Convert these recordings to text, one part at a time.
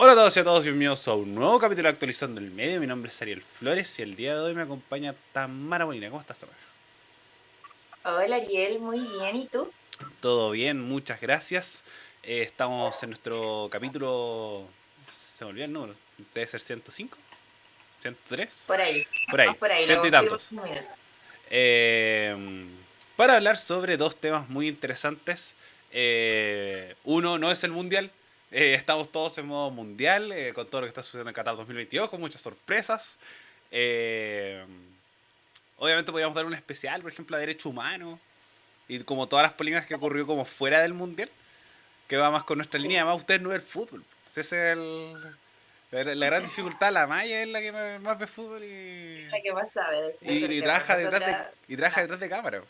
Hola a todos y a todos, bienvenidos a un nuevo capítulo de Actualizando el Medio. Mi nombre es Ariel Flores y el día de hoy me acompaña Tamara Molina. ¿Cómo estás, Tamara? Hola Ariel, muy bien. ¿Y tú? Todo bien, muchas gracias. Estamos en nuestro capítulo... Se me olvidó el número. Debe ser 105, 103, Por ahí. por ahí, Vamos por ahí, lo ciento y confirmo tantos. en un minuto. Eh, para hablar sobre dos temas muy interesantes. Uno no es el mundial. Estamos todos en modo mundial, con todo lo que está sucediendo en Qatar 2022, con muchas sorpresas. Eh, Obviamente podríamos dar un especial, por ejemplo, a derechos humanos y como todas las polémicas que ocurrió como fuera del mundial, que va más con nuestra línea. Además, ustedes no ven fútbol. Ese es la gran dificultad. La Maya es la que más ve fútbol La que más sabe de esos y temas. trabaja Nosotras, y trabaja no. detrás de cámara.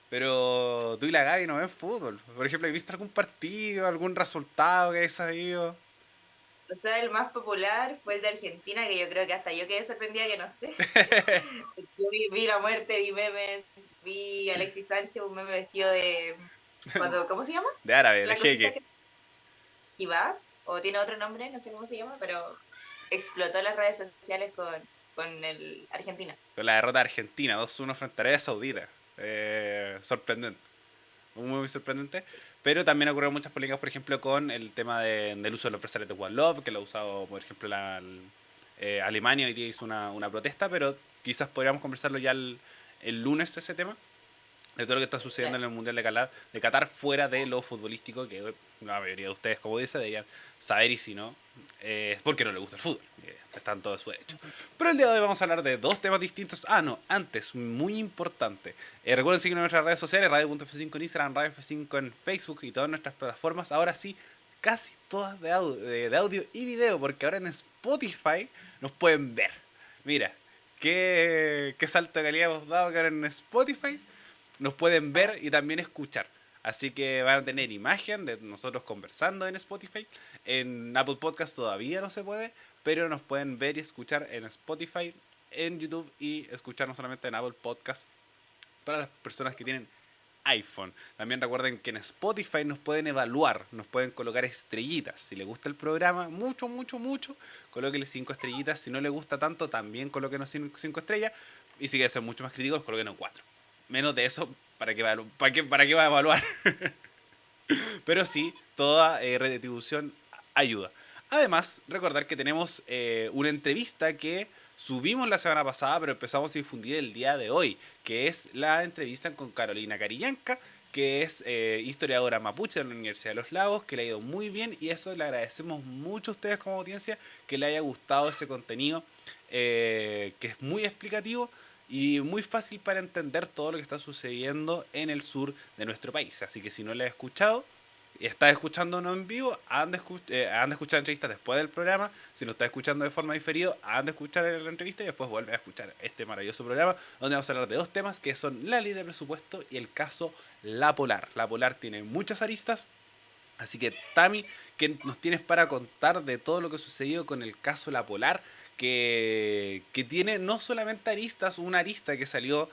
Pero tú y la Gaby no ven fútbol. Por ejemplo, ¿has visto algún partido, algún resultado que hayas sabido? O sea, el más popular fue el de Argentina, que yo creo que hasta yo quedé sorprendida que no sé. Yo vi la muerte, vi memes, vi a Alexis Sánchez, un meme vestido de... ¿Cómo se llama? De árabe, de La cosita jeque. que... Kebab, o tiene otro nombre, no sé cómo se llama, pero explotó las redes sociales con el Argentina. Con la derrota de Argentina, 2-1 frente a Arabia Saudita. Sorprendente. Muy sorprendente. Pero también ocurrieron muchas polémicas, por ejemplo, con el tema del uso de los preservantes de One Love, que lo ha usado, por ejemplo, Alemania hoy día hizo una protesta, pero quizás podríamos conversarlo ya el lunes ese tema, de todo lo que está sucediendo Claro. en el Mundial de Qatar fuera de lo futbolístico, que la mayoría de ustedes, como dice, deberían saber y si no, es porque no les gusta el fútbol. Están todos su derecho. Pero el día de hoy vamos a hablar de dos temas distintos. Ah, no, antes, muy importante. Recuerden seguirnos en nuestras redes sociales, radio.f5 en Instagram, radio F5 en Facebook y todas nuestras plataformas. Ahora sí, casi todas de audio y video, porque ahora en Spotify nos pueden ver. Mira, qué salto de calidad hemos dado que ahora en Spotify nos pueden ver y también escuchar. Así que van a tener imagen de nosotros conversando en Spotify. En Apple Podcast todavía no se puede, pero nos pueden ver y escuchar en Spotify, en YouTube y escucharnos solamente en Apple Podcast para las personas que tienen iPhone. También recuerden que en Spotify nos pueden evaluar, nos pueden colocar estrellitas. Si les gusta el programa, mucho, mucho, mucho, colóquenle 5 estrellitas. Si no les gusta tanto, también colóquenos 5 estrellas. Y si quieren ser mucho más críticos, colóquenos 4. Menos de eso, ¿para qué va a evaluar? Pero sí, toda retribución ayuda. Además, recordar que tenemos una entrevista que subimos la semana pasada, pero empezamos a difundir el día de hoy, que es la entrevista con Carolina Carillanca, que es historiadora mapuche de la Universidad de los Lagos, que le ha ido muy bien y eso le agradecemos mucho a ustedes como audiencia, que le haya gustado ese contenido, que es muy explicativo y muy fácil para entender todo lo que está sucediendo en el sur de nuestro país. Así que si no lo has escuchado y estás escuchándonos en vivo, anda a escuchar la entrevista después del programa. Si lo estás escuchando de forma diferida, anda a escuchar la entrevista y después vuelve a escuchar este maravilloso programa donde vamos a hablar de dos temas que son la ley de presupuesto y el caso La Polar. La Polar tiene muchas aristas. Así que, Tami, ¿qué nos tienes para contar de todo lo que sucedió con el caso La Polar? Que tiene no solamente aristas, una arista que salió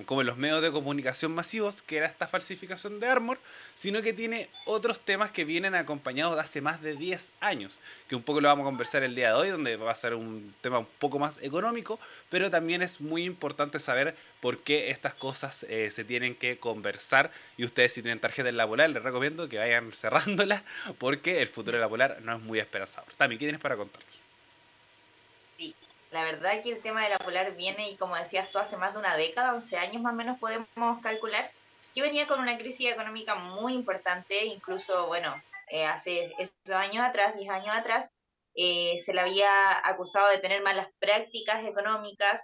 como en los medios de comunicación masivos, que era esta falsificación de Armor, sino que tiene otros temas que vienen acompañados de hace más de 10 años, que un poco lo vamos a conversar el día de hoy, donde va a ser un tema un poco más económico, pero también es muy importante saber por qué estas cosas se tienen que conversar. Y ustedes, si tienen tarjeta en la Polar, les recomiendo que vayan cerrándola, porque el futuro de la Polar no es muy esperanzador. Tami, ¿qué tienes para contarnos? Sí, la verdad que el tema de la polar viene, y como decías tú, hace más de una década, 11 años más o menos podemos calcular, que venía con una crisis económica muy importante, incluso, bueno, hace esos años atrás, 10 años atrás, se le había acusado de tener malas prácticas económicas,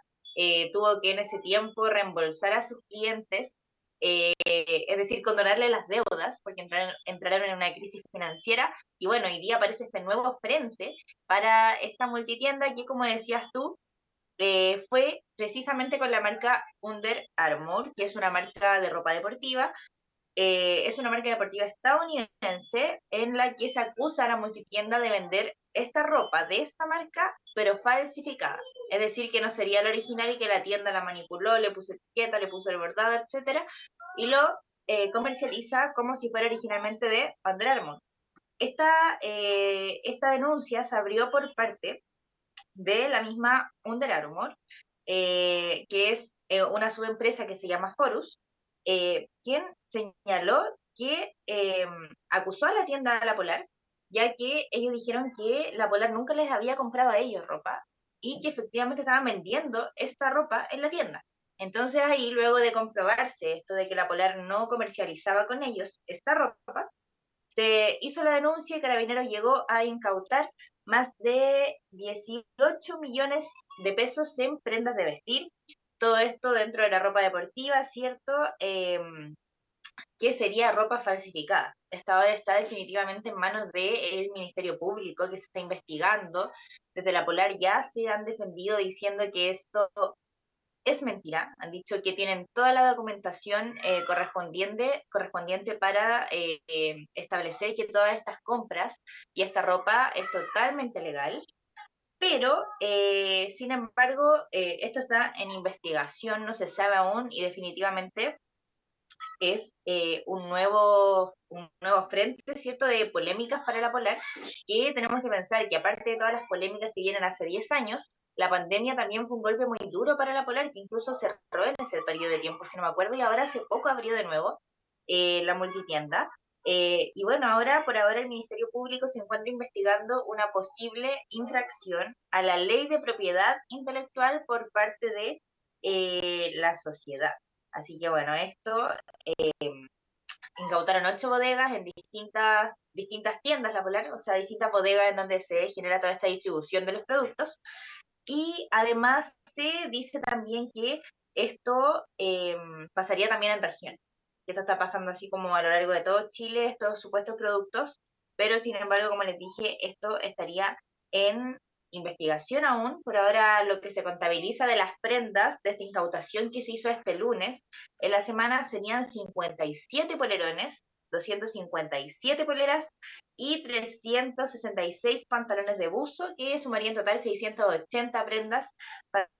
tuvo que en ese tiempo reembolsar a sus clientes, es decir, condonarle las deudas, porque entraron en una crisis financiera, y bueno, hoy día aparece este nuevo frente para esta multitienda que, como decías tú, fue precisamente con la marca Under Armour, que es una marca de ropa deportiva. Es una marca deportiva estadounidense en la que se acusa a la multitienda de vender esta ropa de esta marca, pero falsificada. Es decir, que no sería la original y que la tienda la manipuló, le puso etiqueta, le puso el bordado, etcétera, y lo comercializa como si fuera originalmente de Under Armour. esta denuncia se abrió por parte de la misma Under Armour, que es una subempresa que se llama Forus, quien señaló que acusó a la tienda La Polar, ya que ellos dijeron que La Polar nunca les había comprado a ellos ropa y que efectivamente estaban vendiendo esta ropa en la tienda. Entonces ahí, luego de comprobarse esto de que La Polar no comercializaba con ellos esta ropa, se hizo la denuncia y Carabineros llegó a incautar más de 18 millones de pesos en prendas de vestir. Todo esto dentro de la ropa deportiva, ¿cierto? Que sería ropa falsificada. Esta ahora está definitivamente en manos del Ministerio Público, que se está investigando. Desde la Polar ya se han defendido diciendo que esto es mentira. Han dicho que tienen toda la documentación correspondiente para establecer que todas estas compras y esta ropa es totalmente legal. Pero, sin embargo, esto está en investigación, no se sabe aún y definitivamente es un nuevo frente, ¿cierto?, de polémicas para la Polar, que tenemos que pensar que aparte de todas las polémicas que vienen hace 10 años, la pandemia también fue un golpe muy duro para la Polar, que incluso cerró en ese periodo de tiempo, si no me acuerdo, y ahora hace poco abrió de nuevo la multitienda. Y bueno, por ahora el Ministerio Público se encuentra investigando una posible infracción a la ley de propiedad intelectual por parte de la sociedad. Así que bueno, esto incautaron 8 bodegas en distintas tiendas, la Polar, o sea, distintas bodegas en donde se genera toda esta distribución de los productos. Y además se dice también que esto pasaría también en región. Esto está pasando así como a lo largo de todo Chile, estos supuestos productos, pero sin embargo, como les dije, esto estaría en investigación aún. Por ahora, lo que se contabiliza de las prendas de esta incautación que se hizo este lunes, en la semana serían 57 polerones, 257 poleras y 366 pantalones de buzo, que sumaría en total 680 prendas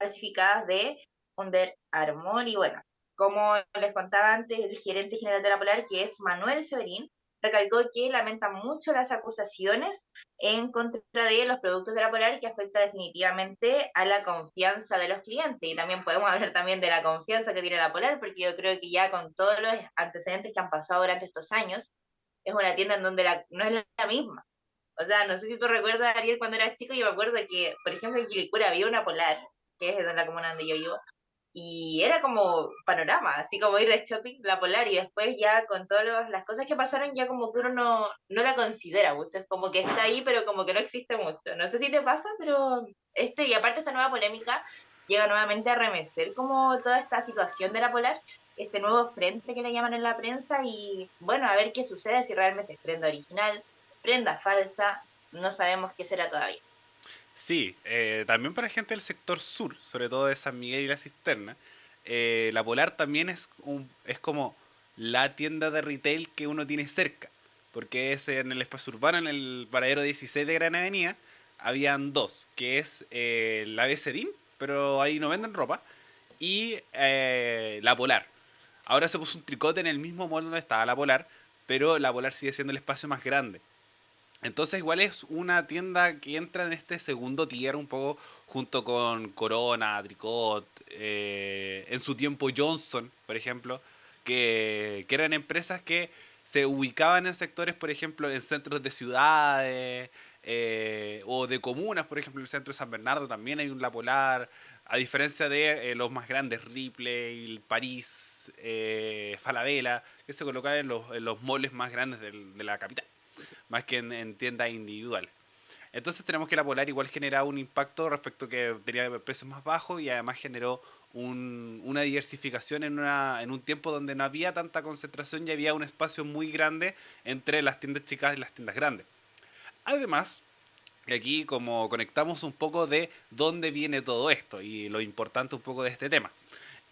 falsificadas de Under Armour. Y bueno, como les contaba antes, el gerente general de la Polar, que es Manuel Severín, recalcó que lamenta mucho las acusaciones en contra de los productos de la Polar, que afecta definitivamente a la confianza de los clientes. Y también podemos hablar también de la confianza que tiene la Polar, porque yo creo que ya con todos los antecedentes que han pasado durante estos años, es una tienda en donde no es la misma. O sea, no sé si tú recuerdas, Ariel, cuando eras chico, yo me acuerdo que, por ejemplo, en Quilicura había una Polar, que es de la comuna donde yo vivo, y era como panorama, así como ir de shopping, la Polar, y después ya con todas las cosas que pasaron, ya como que uno no la considera mucho, es como que está ahí, pero como que no existe mucho. No sé si te pasa, pero y aparte esta nueva polémica llega nuevamente a remecer como toda esta situación de la Polar, este nuevo frente que le llaman en la prensa, y bueno, a ver qué sucede, si realmente es prenda original, prenda falsa, no sabemos qué será todavía. Sí, también para gente del sector sur, sobre todo de San Miguel y la Cisterna, la Polar también es como la tienda de retail que uno tiene cerca, porque es en el espacio urbano, en el paradero 16 de Gran Avenida, habían dos, que es la BCDIN, pero ahí no venden ropa, y la Polar. Ahora se puso un tricote en el mismo mall donde estaba la Polar, pero la Polar sigue siendo el espacio más grande. Entonces igual es una tienda que entra en este segundo tier un poco junto con Corona, Tricot, en su tiempo Johnson, por ejemplo, que eran empresas que se ubicaban en sectores, por ejemplo, en centros de ciudades o de comunas, por ejemplo, en el centro de San Bernardo también hay un La Polar, a diferencia de los más grandes, Ripley, París, Falabella, que se colocaban en los malls más grandes de la capital más que en tiendas individuales. Entonces tenemos que la Polar igual generaba un impacto respecto que tenía precios más bajos y además generó una diversificación en un tiempo donde no había tanta concentración y había un espacio muy grande entre las tiendas chicas y las tiendas grandes. Además, aquí como conectamos un poco de dónde viene todo esto y lo importante un poco de este tema,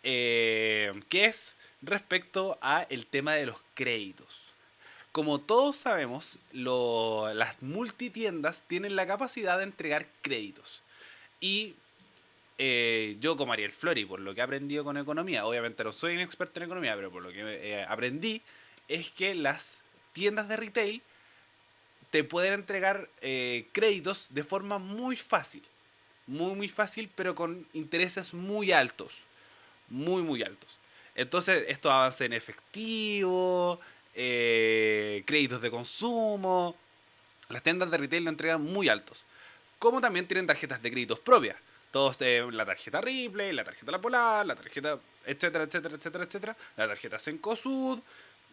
que es respecto a el tema de los créditos. Como todos sabemos, las multitiendas tienen la capacidad de entregar créditos. Y yo como Ariel Flori, por lo que he aprendido con economía, obviamente no soy un experto en economía, pero por lo que aprendí, es que las tiendas de retail te pueden entregar créditos de forma muy fácil. Muy fácil, pero con intereses muy altos. Muy altos. Entonces, esto avanza en efectivo, créditos de consumo. Las tiendas de retail lo entregan muy altos. Como también tienen tarjetas de créditos propias. Todos la tarjeta Ripley, la tarjeta La Polar, la tarjeta etcétera. La tarjeta Cencosud.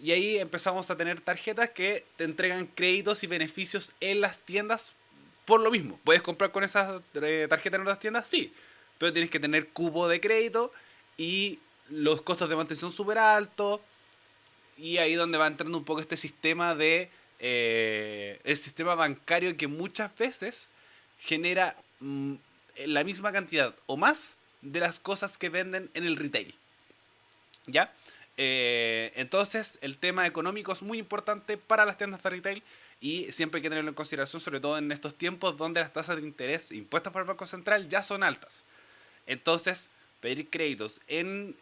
Y ahí empezamos a tener tarjetas que te entregan créditos y beneficios en las tiendas por lo mismo. ¿Puedes comprar con esas tarjetas en otras tiendas? Sí. Pero tienes que tener cupo de crédito y los costos de mantención súper altos. Y ahí donde va entrando un poco este sistema de... el sistema bancario que muchas veces genera la misma cantidad o más de las cosas que venden en el retail. ¿Ya? Entonces el tema económico es muy importante para las tiendas de retail y siempre hay que tenerlo en consideración, sobre todo en estos tiempos donde las tasas de interés impuestas por el Banco Central ya son altas. Entonces, pedir créditos en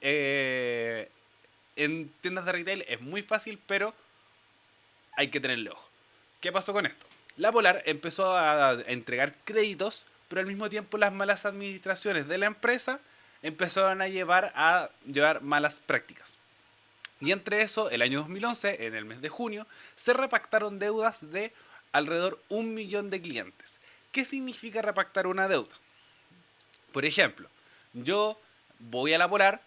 tiendas de retail es muy fácil, pero hay que tenerle ojo. ¿Qué pasó con esto? La Polar empezó a entregar créditos, pero al mismo tiempo las malas administraciones de la empresa empezaron a llevar malas prácticas. Y entre eso, el año 2011, en el mes de junio, se repactaron deudas de alrededor 1 millón de clientes. ¿Qué significa repactar una deuda? Por ejemplo, yo voy a la Polar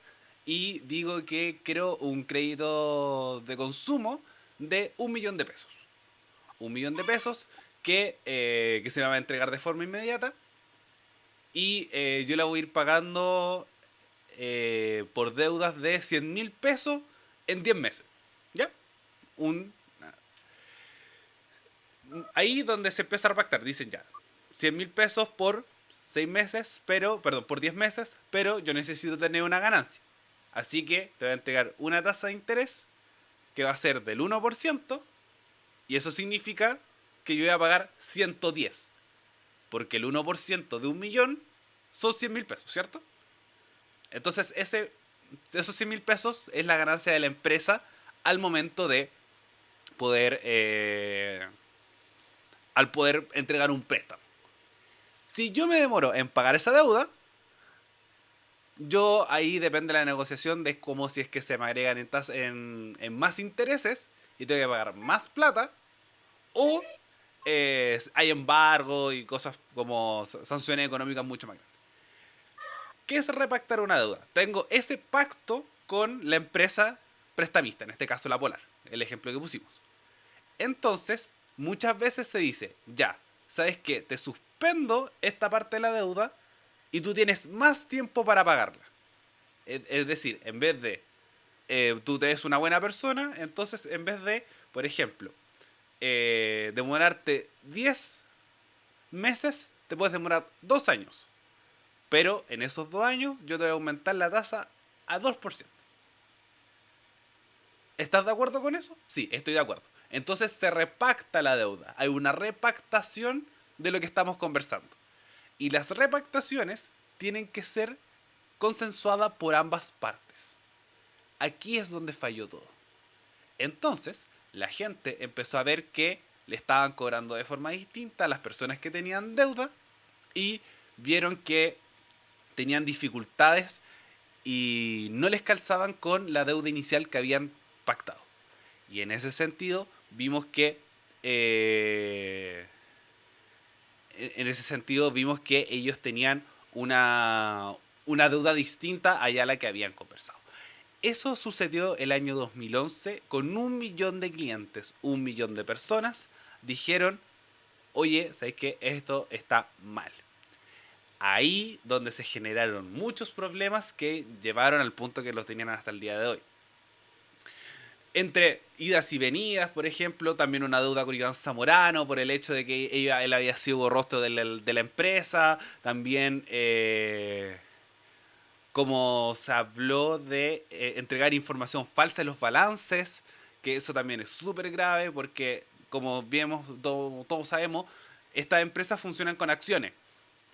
y digo que quiero un crédito de consumo de 1 millón de pesos. 1 millón de pesos que se me va a entregar de forma inmediata y yo la voy a ir pagando por deudas de 100.000 pesos en 10 meses. ¿Ya? Ahí donde se empieza a repactar, dicen ya, 100.000 pesos por 6 meses, por 10 meses, pero yo necesito tener una ganancia. Así que te voy a entregar una tasa de interés que va a ser del 1%, y eso significa que yo voy a pagar 110. Porque el 1% de 1 millón son 100.000 pesos, ¿cierto? Entonces esos 100.000 pesos es la ganancia de la empresa al momento de al poder entregar un préstamo. Si yo me demoro en pagar esa deuda, yo ahí depende de la negociación de cómo si es que se me agregan en más intereses y tengo que pagar más plata, o hay embargo y cosas como sanciones económicas mucho más grandes. ¿Qué es repactar una deuda? Tengo ese pacto con la empresa prestamista, en este caso la Polar, el ejemplo que pusimos. Entonces, muchas veces se dice, ya, ¿sabes qué? Te suspendo esta parte de la deuda y tú tienes más tiempo para pagarla. Es decir, en vez de tú te ves una buena persona, entonces en vez de, por ejemplo, demorarte 10 meses, te puedes demorar 2 años. Pero en esos 2 años yo te voy a aumentar la tasa a 2%. ¿Estás de acuerdo con eso? Sí, estoy de acuerdo. Entonces se repacta la deuda. Hay una repactación de lo que estamos conversando. Y las repactaciones tienen que ser consensuadas por ambas partes. Aquí es donde falló todo. Entonces, la gente empezó a ver que le estaban cobrando de forma distinta a las personas que tenían deuda y vieron que tenían dificultades y no les calzaban con la deuda inicial que habían pactado. Y en ese sentido vimos que ellos tenían una deuda distinta allá a la que habían conversado. Eso sucedió el año 2011 con 1 millón de clientes, 1 millón de personas dijeron, oye, ¿sabes qué? Esto está mal. Ahí donde se generaron muchos problemas que llevaron al punto que los tenían hasta el día de hoy. Entre idas y venidas, por ejemplo, también una deuda con Iván Zamorano por el hecho de que él había sido rostro de la empresa. También como se habló de entregar información falsa en los balances, que eso también es súper grave porque, como vemos, todos sabemos, estas empresas funcionan con acciones.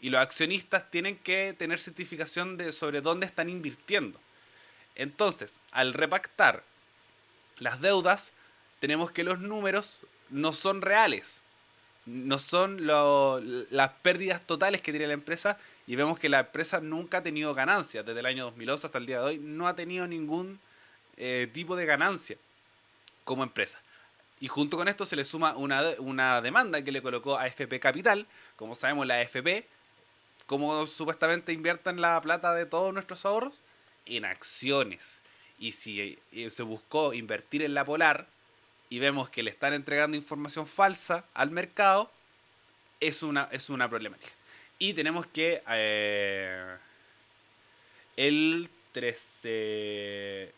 Y los accionistas tienen que tener certificación sobre dónde están invirtiendo. Entonces, al repactar las deudas, tenemos que los números no son reales. no son las pérdidas totales que tiene la empresa, y vemos que la empresa nunca ha tenido ganancias. Desde el año 2011 hasta el día de hoy no ha tenido ningún tipo de ganancia como empresa. Y junto con esto se le suma una demanda que le colocó a AFP Capital. Como sabemos, la AFP, como supuestamente invierten la plata de todos nuestros ahorros en acciones. Y si se buscó invertir en la Polar y vemos que le están entregando información falsa al mercado, es una problemática. Y tenemos que el 13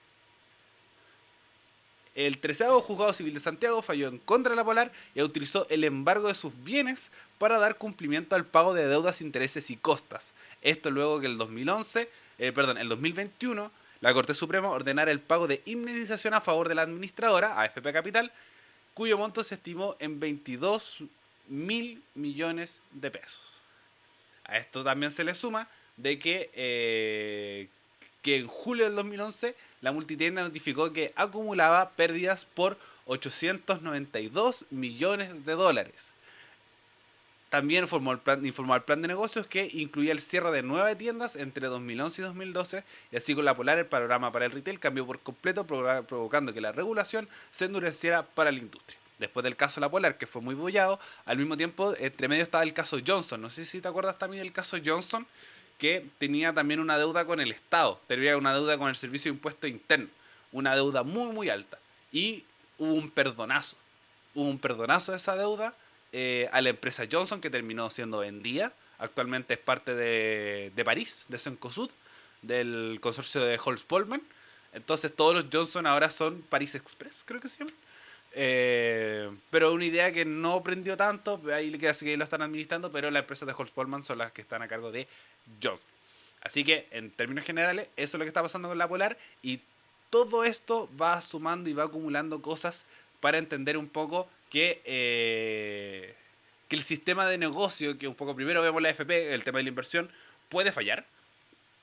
el 13º Juzgado Civil de Santiago falló en contra de la Polar y autorizó el embargo de sus bienes para dar cumplimiento al pago de deudas, intereses y costas. Esto luego que el 2021, la Corte Suprema ordenara el pago de indemnización a favor de la administradora, AFP Capital, cuyo monto se estimó en 22.000 millones de pesos. A esto también se le suma de que en julio del 2011 la multitienda notificó que acumulaba pérdidas por 892 millones de dólares. También informó al plan de negocios que incluía el cierre de 9 tiendas entre 2011 y 2012, y así con la Polar el panorama para el retail cambió por completo, provocando que la regulación se endureciera para la industria. Después del caso La Polar, que fue muy bullado, al mismo tiempo, entre medio estaba el caso Johnson. No sé si te acuerdas también del caso Johnson, que tenía también una deuda con el Estado, tenía una deuda con el Servicio de Impuesto Interno, una deuda muy, muy alta. Y hubo un perdonazo de esa deuda a la empresa Johnson, que terminó siendo vendida. Actualmente es parte de París, de Cencosud, del consorcio de Holtz-Polman. Entonces todos los Johnson ahora son Paris Express, creo que se llaman. Pero una idea que no prendió tanto, ahí que así que lo están administrando, pero las empresas de Holtz-Polman son las que están a cargo de Johnson. Así que en términos generales, eso es lo que está pasando con la Polar, y todo esto va sumando y va acumulando cosas para entender un poco que el sistema de negocio, que un poco primero vemos la FP, el tema de la inversión, puede fallar,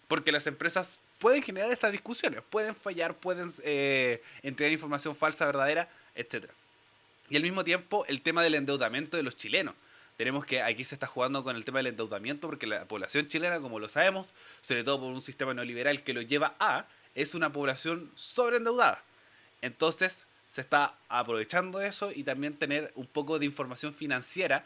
porque las empresas pueden generar estas discusiones, pueden fallar, pueden entregar información falsa, verdadera, etc. Y al mismo tiempo el tema del endeudamiento de los chilenos. Tenemos que aquí se está jugando con el tema del endeudamiento, porque la población chilena, como lo sabemos, sobre todo por un sistema neoliberal que lo lleva es una población sobreendeudada. Entonces se está aprovechando eso, y también tener un poco de información financiera,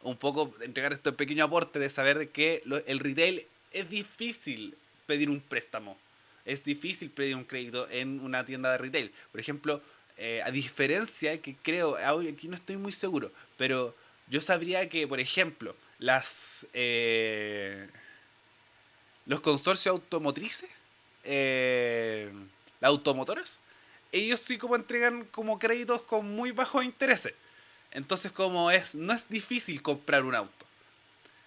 un poco entregar este pequeño aporte de saber que el retail es difícil pedir un préstamo, es difícil pedir un crédito en una tienda de retail. Por ejemplo, a diferencia que creo, aquí no estoy muy seguro, pero yo sabría que, por ejemplo, los consorcios automotrices, las automotoras, ellos sí como entregan como créditos con muy bajos intereses. Entonces no es difícil comprar un auto.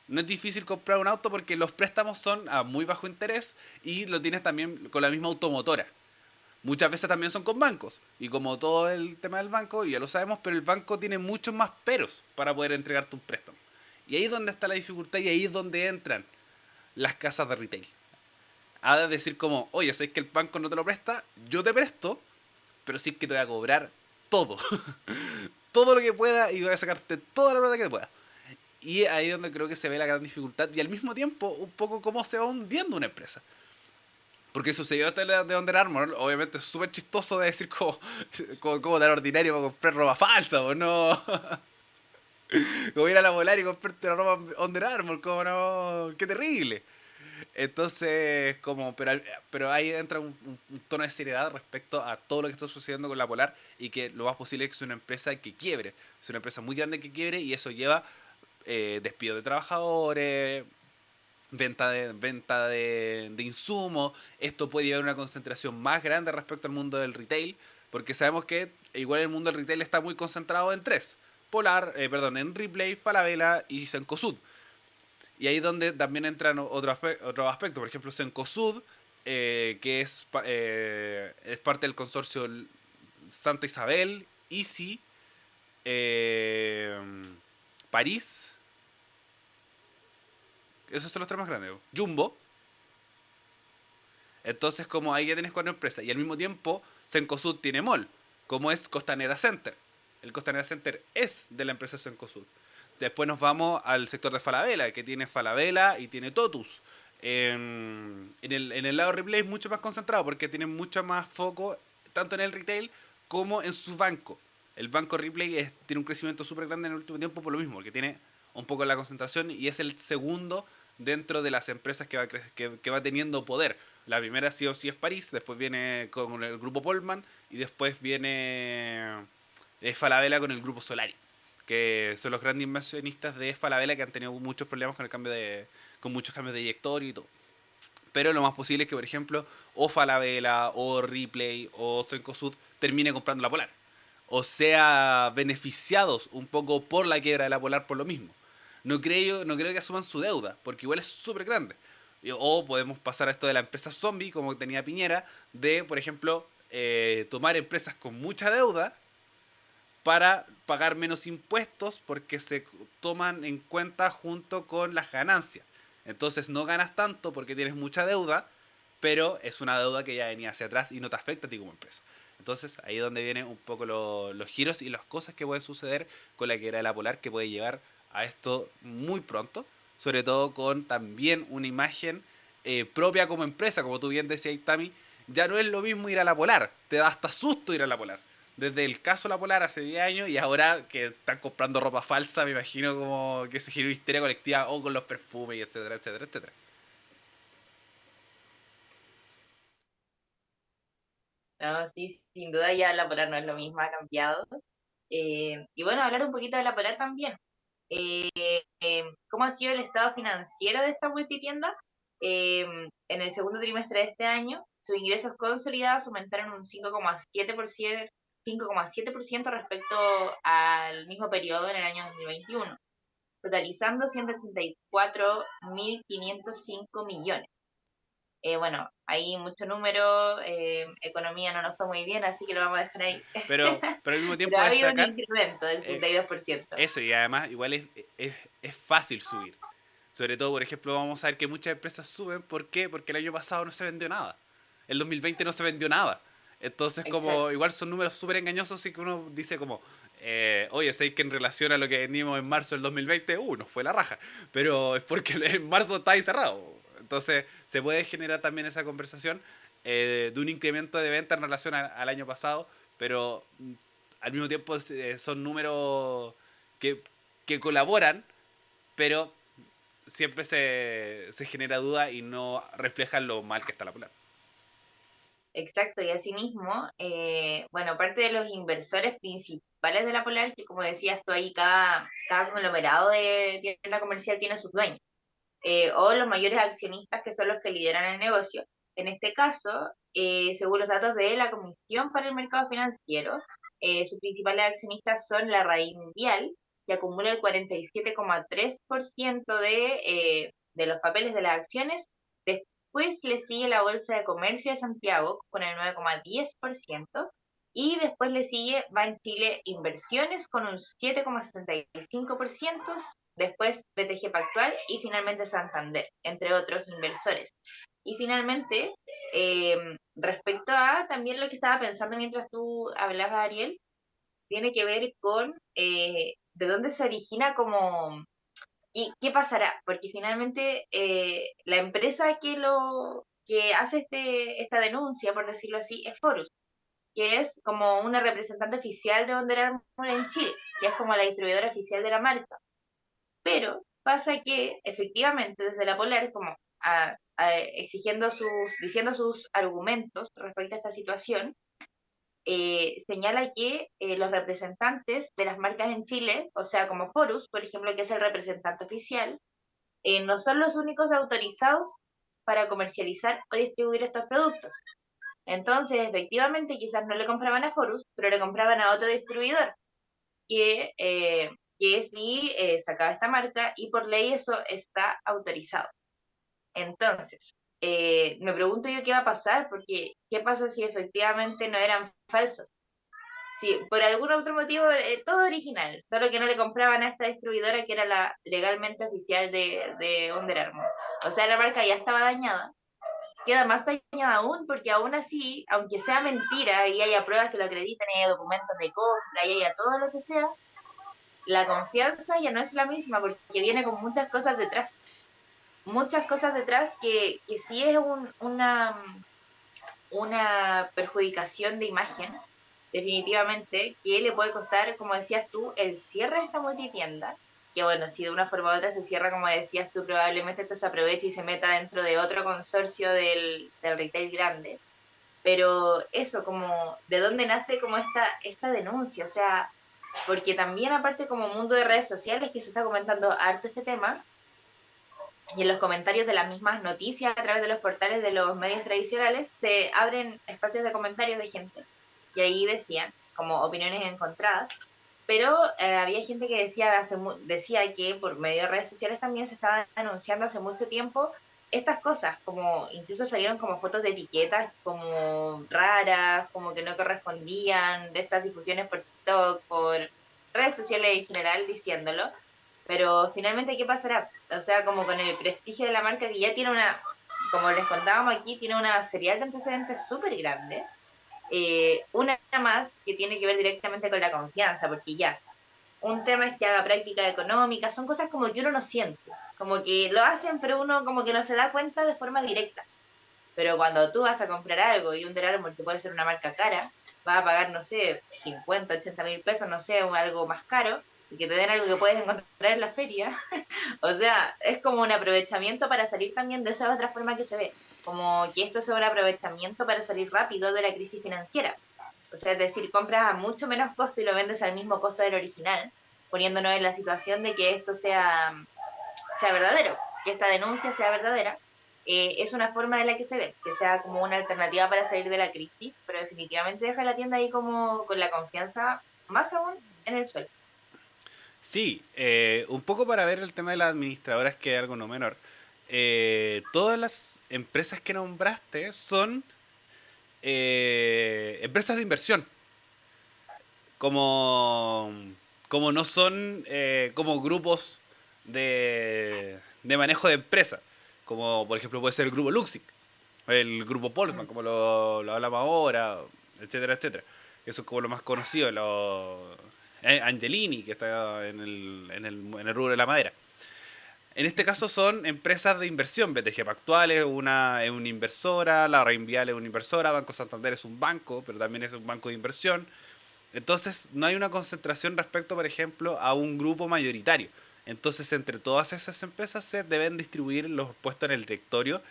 No es difícil comprar un auto porque los préstamos son a muy bajo interés, y lo tienes también con la misma automotora. Muchas veces también son con bancos. Y como todo el tema del banco, ya lo sabemos, pero el banco tiene muchos más peros para poder entregarte un préstamo. Y ahí es donde está la dificultad, y ahí es donde entran las casas de retail. Ha de decir como, oye, ¿sabes que el banco no te lo presta? Yo te presto, pero sí que te voy a cobrar todo. Todo lo que pueda, y voy a sacarte toda la plata que pueda. Y ahí es donde creo que se ve la gran dificultad, y al mismo tiempo un poco cómo se va hundiendo una empresa. Porque sucedió hasta de Under Armour, obviamente es súper chistoso de decir como tan ordinario para comprar ropa falsa, o no. Como ir a la Polar y comprarte una ropa Under Armour, como no, qué terrible. Entonces, pero ahí entra un tono de seriedad respecto a todo lo que está sucediendo con la Polar, y que lo más posible es que sea una empresa que quiebre, es una empresa muy grande que quiebre, y eso lleva despido de trabajadores, venta de insumos. Esto puede llevar a una concentración más grande respecto al mundo del retail, porque sabemos que igual el mundo del retail está muy concentrado en tres: en Ripley, Falabella y Cencosud. Y ahí es donde también entran otro aspecto. Por ejemplo, Cencosud, que es parte del consorcio Santa Isabel, Easy, París. Esos son los tres más grandes. Jumbo. Entonces, como ahí ya tienes 4 empresas. Y al mismo tiempo, Cencosud tiene mall, como es Costanera Center. El Costanera Center es de la empresa Cencosud. Después nos vamos al sector de Falabella, que tiene Falabella y tiene Totus. En el lado Ripley es mucho más concentrado porque tiene mucho más foco tanto en el retail como en su banco. El banco Ripley tiene un crecimiento súper grande en el último tiempo por lo mismo, porque tiene un poco la concentración y es el segundo dentro de las empresas que va teniendo poder. La primera sí o sí es París, después viene con el grupo Polman y después viene Falabella con el grupo Solari, que son los grandes inversionistas de Falabella que han tenido muchos problemas con muchos cambios de directorio y todo. Pero lo más posible es que, por ejemplo, o Falabella, o Ripley, o Cencosud termine comprando la Polar. O sea, beneficiados un poco por la quiebra de la Polar por lo mismo. No creo que asuman su deuda, porque igual es súper grande. O podemos pasar a esto de la empresa zombie, como tenía Piñera, de, por ejemplo, tomar empresas con mucha deuda para pagar menos impuestos porque se toman en cuenta junto con las ganancias. Entonces no ganas tanto porque tienes mucha deuda, pero es una deuda que ya venía hacia atrás y no te afecta a ti como empresa. Entonces ahí es donde vienen un poco los giros y las cosas que pueden suceder con la quiebra de la Polar, que puede llegar a esto muy pronto, sobre todo con también una imagen propia como empresa, como tú bien decías, Tami, ya no es lo mismo ir a la Polar, te da hasta susto ir a la Polar. Desde el caso La Polar hace 10 años y ahora que están comprando ropa falsa, me imagino como que se generó histeria colectiva o con los perfumes y etcétera, etcétera, etcétera. No, sí, sin duda ya la Polar no es lo mismo, ha cambiado. Y bueno, hablar un poquito de la Polar también. ¿Cómo ha sido el estado financiero de esta multitienda? En el segundo trimestre de este año, sus ingresos consolidados aumentaron un 5,7%, 5,7% respecto al mismo periodo en el año 2021, totalizando 184.505 millones. Bueno, hay mucho número, economía no nos fue muy bien, así que lo vamos a dejar ahí. Pero al mismo Pero tiempo ha habido un destacar incremento del eh, 72%. eso, y además igual es fácil subir. Sobre todo, por ejemplo, vamos a ver que muchas empresas suben. ¿Por qué? Porque el año pasado no se vendió nada. El 2020 no se vendió nada. Entonces, como Exacto. igual son números súper engañosos y que uno dice como, oye, sé que en relación a lo que vendimos en marzo del 2020, nos fue la raja. Pero es porque en marzo está ahí cerrado. Entonces, se puede generar también esa conversación de un incremento de venta en relación al año pasado, pero al mismo tiempo son números que, que colaboran, pero siempre se genera duda y no reflejan lo mal que está la Polar. Exacto, y asimismo, bueno, parte de los inversores principales de la Polar, que como decías tú ahí, cada conglomerado de tienda comercial tiene sus dueños, o los mayores accionistas que son los que lideran el negocio. En este caso, según los datos de la Comisión para el Mercado Financiero, sus principales accionistas son la Raíz Mundial, que acumula el 47,3% de los papeles de las acciones. Después le sigue la Bolsa de Comercio de Santiago con el 9,10%. Y después le sigue Banchile Inversiones con un 7,65%, después BTG Pactual y finalmente Santander, entre otros inversores. Y finalmente, eh, respecto a también lo que estaba pensando mientras tú hablabas, Ariel, tiene que ver con de dónde se origina como, qué pasará, porque finalmente la empresa que hace esta denuncia, por decirlo así, es Forus, que es como una representante oficial de Under Armour en Chile, que es como la distribuidora oficial de la marca. Pero pasa que efectivamente desde la Polar, como diciendo sus argumentos respecto a esta situación, señala que los representantes de las marcas en Chile, o sea, como Forus, por ejemplo, que es el representante oficial, no son los únicos autorizados para comercializar o distribuir estos productos. Entonces, efectivamente, quizás no le compraban a Forus, pero le compraban a otro distribuidor que, eh, que sí sacaba esta marca y por ley eso está autorizado. Entonces, me pregunto yo qué va a pasar, porque qué pasa si efectivamente no eran falsos. Si por algún otro motivo, todo original, solo que no le compraban a esta distribuidora que era la legalmente oficial de Under Armour. O sea, la marca ya estaba dañada, queda más dañada aún, porque aún así, aunque sea mentira y haya pruebas que lo acrediten, y haya documentos de compra y haya todo lo que sea, la confianza ya no es la misma porque viene con muchas cosas detrás que sí es una perjudicación de imagen, definitivamente, que le puede costar, como decías tú, el cierre de esta multitienda, que bueno, si de una forma u otra se cierra, como decías tú, probablemente esto se aproveche y se meta dentro de otro consorcio del retail grande, pero eso, como, ¿de dónde nace como esta denuncia? O sea, porque también aparte como mundo de redes sociales que se está comentando harto este tema, y en los comentarios de las mismas noticias a través de los portales de los medios tradicionales se abren espacios de comentarios de gente. Y ahí decían, como opiniones encontradas, pero había gente que decía que por medio de redes sociales también se estaba denunciando hace mucho tiempo estas cosas, como incluso salieron como fotos de etiquetas como raras, como que no correspondían, de estas difusiones por TikTok, por redes sociales en general diciéndolo. Pero finalmente, ¿qué pasará? O sea, como con el prestigio de la marca que ya tiene como les contábamos aquí, tiene una serial de antecedentes súper grande. Una más que tiene que ver directamente con la confianza, porque ya, un tema es que haga práctica económica, son cosas como que uno no siente, como que lo hacen, pero uno como que no se da cuenta de forma directa. Pero cuando tú vas a comprar algo y un Under Armour que puede ser una marca cara, vas a pagar, no sé, 50, 80 mil pesos, no sé, algo más caro, y que te den algo que puedes encontrar en la feria. O sea, es como un aprovechamiento para salir también de esa otra forma que se ve. Como que esto sea un aprovechamiento para salir rápido de la crisis financiera. O sea, es decir, compras a mucho menos costo y lo vendes al mismo costo del original, poniéndonos en la situación de que esto sea verdadero, que esta denuncia sea verdadera, es una forma de la que se ve, que sea como una alternativa para salir de la crisis, pero definitivamente deja la tienda ahí como con la confianza más aún en el suelo. Sí, un poco para ver el tema de las administradoras, que es algo no menor. Todas las empresas que nombraste son empresas de inversión. Como, como no son como grupos de manejo de empresas. Como por ejemplo puede ser el grupo Luxic, el grupo Polsman, Mm. como lo hablamos ahora, etcétera, etcétera. Eso es como lo más conocido, Angelini, que está en el rubro de la madera. En este caso son empresas de inversión. BTG Pactual es una inversora, la Reinvial es una inversora, Banco Santander es un banco, pero también es un banco de inversión. Entonces no hay una concentración respecto, por ejemplo, a un grupo mayoritario. Entonces entre todas esas empresas se deben distribuir los puestos en el directorio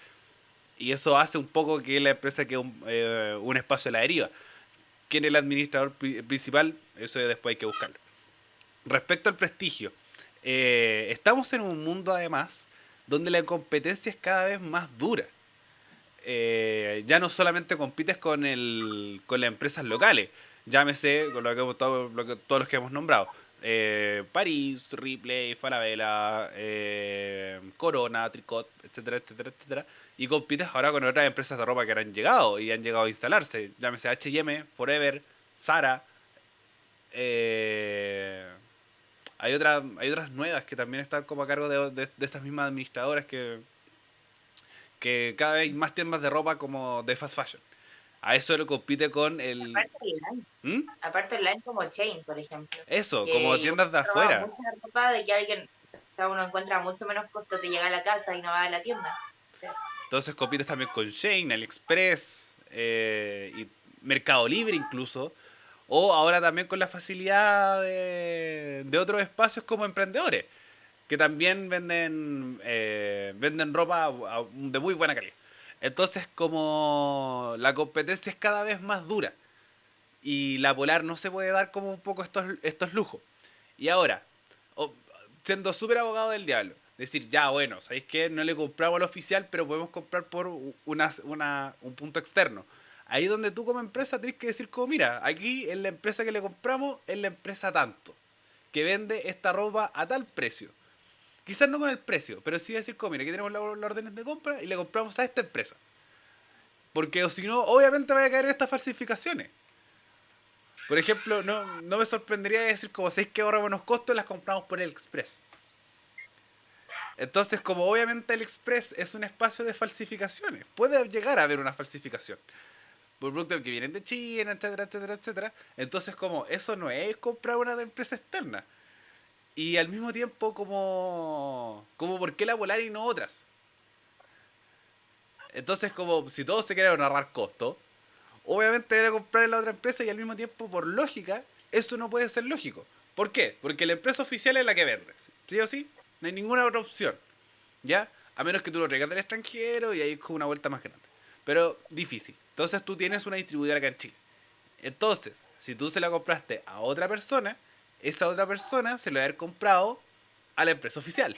y eso hace un poco que la empresa quede un espacio a la deriva. ¿Quién es el administrador principal? Eso después hay que buscarlo. Respecto al prestigio, estamos en un mundo además donde la competencia es cada vez más dura. Ya no solamente compites con las empresas locales, llámese con todos los que hemos nombrado. París, Ripley, Falabella, Corona, Tricot, etcétera, etcétera, etcétera. Y compites ahora con otras empresas de ropa que han llegado y han llegado a instalarse. Llámese H&M, Forever, Zara. eh, hay otras nuevas que también están como a cargo de estas mismas administradoras que cada vez hay más tiendas de ropa como de fast fashion. A eso lo compite con el... Aparte online, ¿Mm? aparte online como Chain, por ejemplo, Eso, que como igual tiendas de ha robado afuera. mucha ropa de que alguien, o sea, uno encuentra mucho menos costo de llegar a la casa y no va a la tienda. Sí. Entonces compites también con Shein, AliExpress, y Mercado Libre incluso. O ahora también con la facilidad de otros espacios como emprendedores, que también venden ropa de muy buena calidad. Entonces como la competencia es cada vez más dura y la Polar no se puede dar como un poco estos lujos. Y ahora, o- siendo súper abogado del diablo, decir, ya bueno, ¿sabéis qué? No le compramos al oficial, pero podemos comprar por un punto externo. Ahí donde tú como empresa tienes que decir como, mira, aquí en la empresa que le compramos es la empresa tanto, que vende esta ropa a tal precio. Quizás no con el precio, pero sí decir como, mira, aquí tenemos las órdenes de compra y le compramos a esta empresa. Porque o si no, obviamente va a caer en estas falsificaciones. Por ejemplo, no me sorprendería decir como 6 que ahorramos unos costos las compramos por el Express. Entonces, como obviamente el Express es un espacio de falsificaciones, puede llegar a haber una falsificación. Por productos que vienen de China, etcétera, etcétera, etcétera. Entonces, como eso no es comprar una empresa externa. Y al mismo tiempo, como ¿por qué la Polar y no otras? Entonces, como si todos se quieren ahorrar costos, obviamente debe comprar en la otra empresa y al mismo tiempo, por lógica, eso no puede ser lógico. ¿Por qué? Porque la empresa oficial es la que vende. ¿Sí o sí? No hay ninguna otra opción. ¿Ya? A menos que tú lo traigas del extranjero y ahí es como una vuelta más grande. Pero difícil. Entonces tú tienes una distribuidora acá en Chile. Entonces, si tú se la compraste a otra persona, esa otra persona se lo va a haber comprado a la empresa oficial.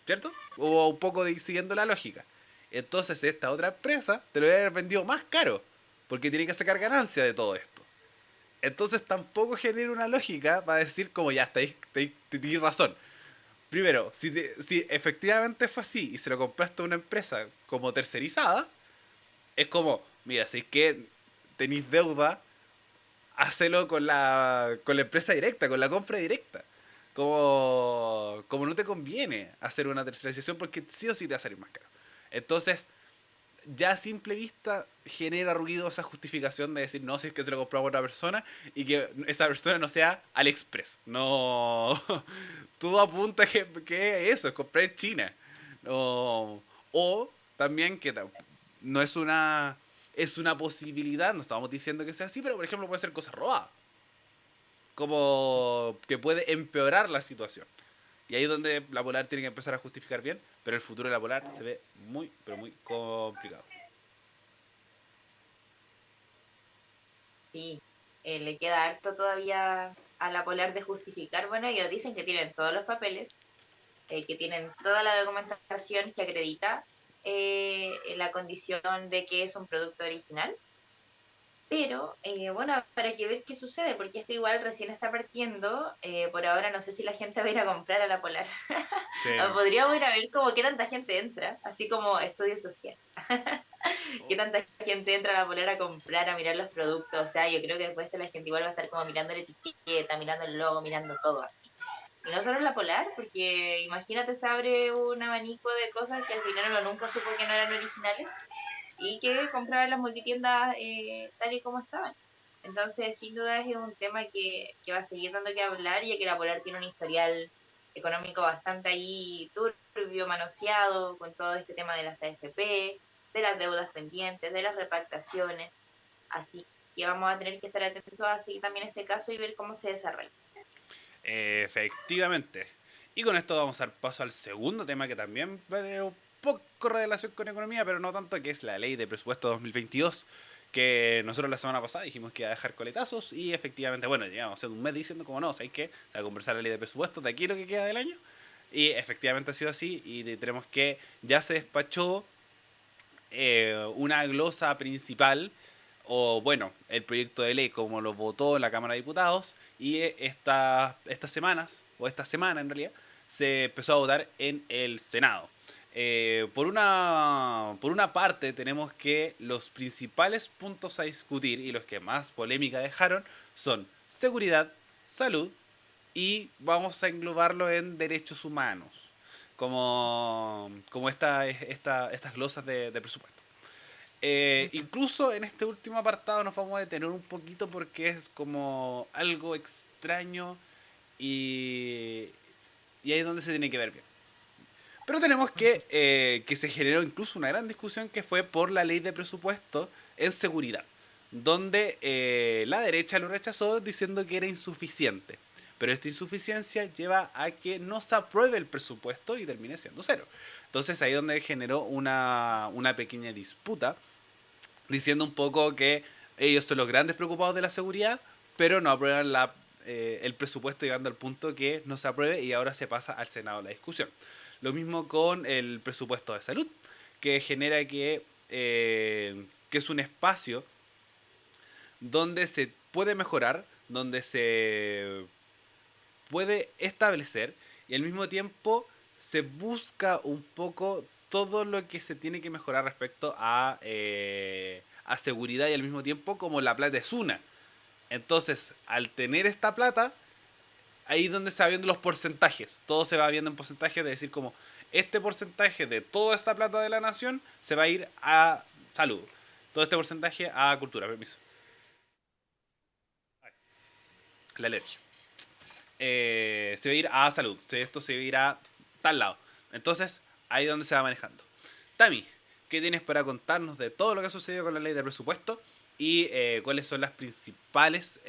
¿Cierto? O un poco siguiendo la lógica. Entonces esta otra empresa te lo va a haber vendido más caro. Porque tiene que sacar ganancia de todo esto. Entonces tampoco genera una lógica para decir como ya estáis, tienes razón. Primero, si efectivamente fue así y se lo compraste a una empresa como tercerizada, es como, mira, si es que tenéis deuda, hacelo con la empresa directa, con la compra directa. Como no te conviene hacer una tercerización porque sí o sí te va a salir más caro. Entonces, ya a simple vista genera ruido esa justificación de decir, no, si es que se lo compramos a otra persona y que esa persona no sea AliExpress. No, todo apunta que eso, es comprar en China. O también que no es es una posibilidad, no estamos diciendo que sea así, pero por ejemplo puede ser cosa robada. Como que puede empeorar la situación. Y ahí es donde la Polar tiene que empezar a justificar bien, pero el futuro de la Polar se ve muy, pero muy complicado. Sí, le queda harto todavía a la Polar de justificar. Bueno, ellos dicen que tienen todos los papeles, que tienen toda la documentación que acredita la condición de que es un producto original. Pero bueno, para que ver qué sucede, porque esto igual recién está partiendo. Por ahora no sé si la gente va a ir a comprar a la Polar. Sí, O no. podríamos ir a ver como qué tanta gente entra, así como estudio social. Qué tanta gente entra a la Polar a comprar, a mirar los productos. O sea, yo creo que después de la gente igual va a estar como mirando la etiqueta, mirando el logo, mirando todo así. Y no solo en la Polar, porque imagínate, se abre un abanico de cosas que al final uno nunca supo que no eran originales y que compraban las multitiendas tal y como estaban. Entonces, sin duda es un tema que va a seguir dando que hablar, ya que la Polar tiene un historial económico bastante ahí turbio, manoseado, con todo este tema de las AFP, de las deudas pendientes, de las repactaciones. Así que vamos a tener que estar atentos a seguir también este caso y ver cómo se desarrolla. Efectivamente. Y con esto vamos a dar paso al segundo tema que también va a tener un poco relación con economía, pero no tanto, que es la ley de presupuesto 2022, que nosotros la semana pasada dijimos que iba a dejar coletazos y efectivamente, bueno, llegamos hace un mes diciendo como no, ¿sabéis qué? A conversar la ley de presupuesto de aquí lo que queda del año. Y efectivamente ha sido así y tenemos que ya se despachó una glosa principal, o bueno, el proyecto de ley como lo votó la Cámara de Diputados, y estas semanas, o esta semana en realidad, se empezó a votar en el Senado. Por una parte tenemos que los principales puntos a discutir y los que más polémica dejaron son seguridad, salud y vamos a englobarlo en derechos humanos, como estas glosas de presupuesto. Incluso en este último apartado nos vamos a detener un poquito porque es como algo extraño y, y ahí es donde se tiene que ver bien. Pero tenemos que se generó incluso una gran discusión que fue por la ley de presupuesto en seguridad, donde la derecha lo rechazó diciendo que era insuficiente. Pero esta insuficiencia lleva a que no se apruebe el presupuesto y termine siendo cero. Entonces ahí es donde generó una pequeña disputa, diciendo un poco que ellos son los grandes preocupados de la seguridad, pero no aprueban el presupuesto, llegando al punto que no se apruebe y ahora se pasa al Senado la discusión. Lo mismo con el presupuesto de salud, que genera que es un espacio donde se puede mejorar, donde se puede establecer y al mismo tiempo se busca un poco todo lo que se tiene que mejorar respecto a seguridad y al mismo tiempo como la plata es una. Entonces, al tener esta plata, ahí es donde se va viendo los porcentajes. Todo se va viendo en porcentajes de decir como este porcentaje de toda esta plata de la nación se va a ir a salud. Todo este porcentaje a cultura, permiso. La alergia. se va a ir a salud, esto se va a ir a tal lado. Entonces, ahí es donde se va manejando. Tami, ¿qué tienes para contarnos de todo lo que ha sucedido con la ley de presupuesto? Y cuáles son las principales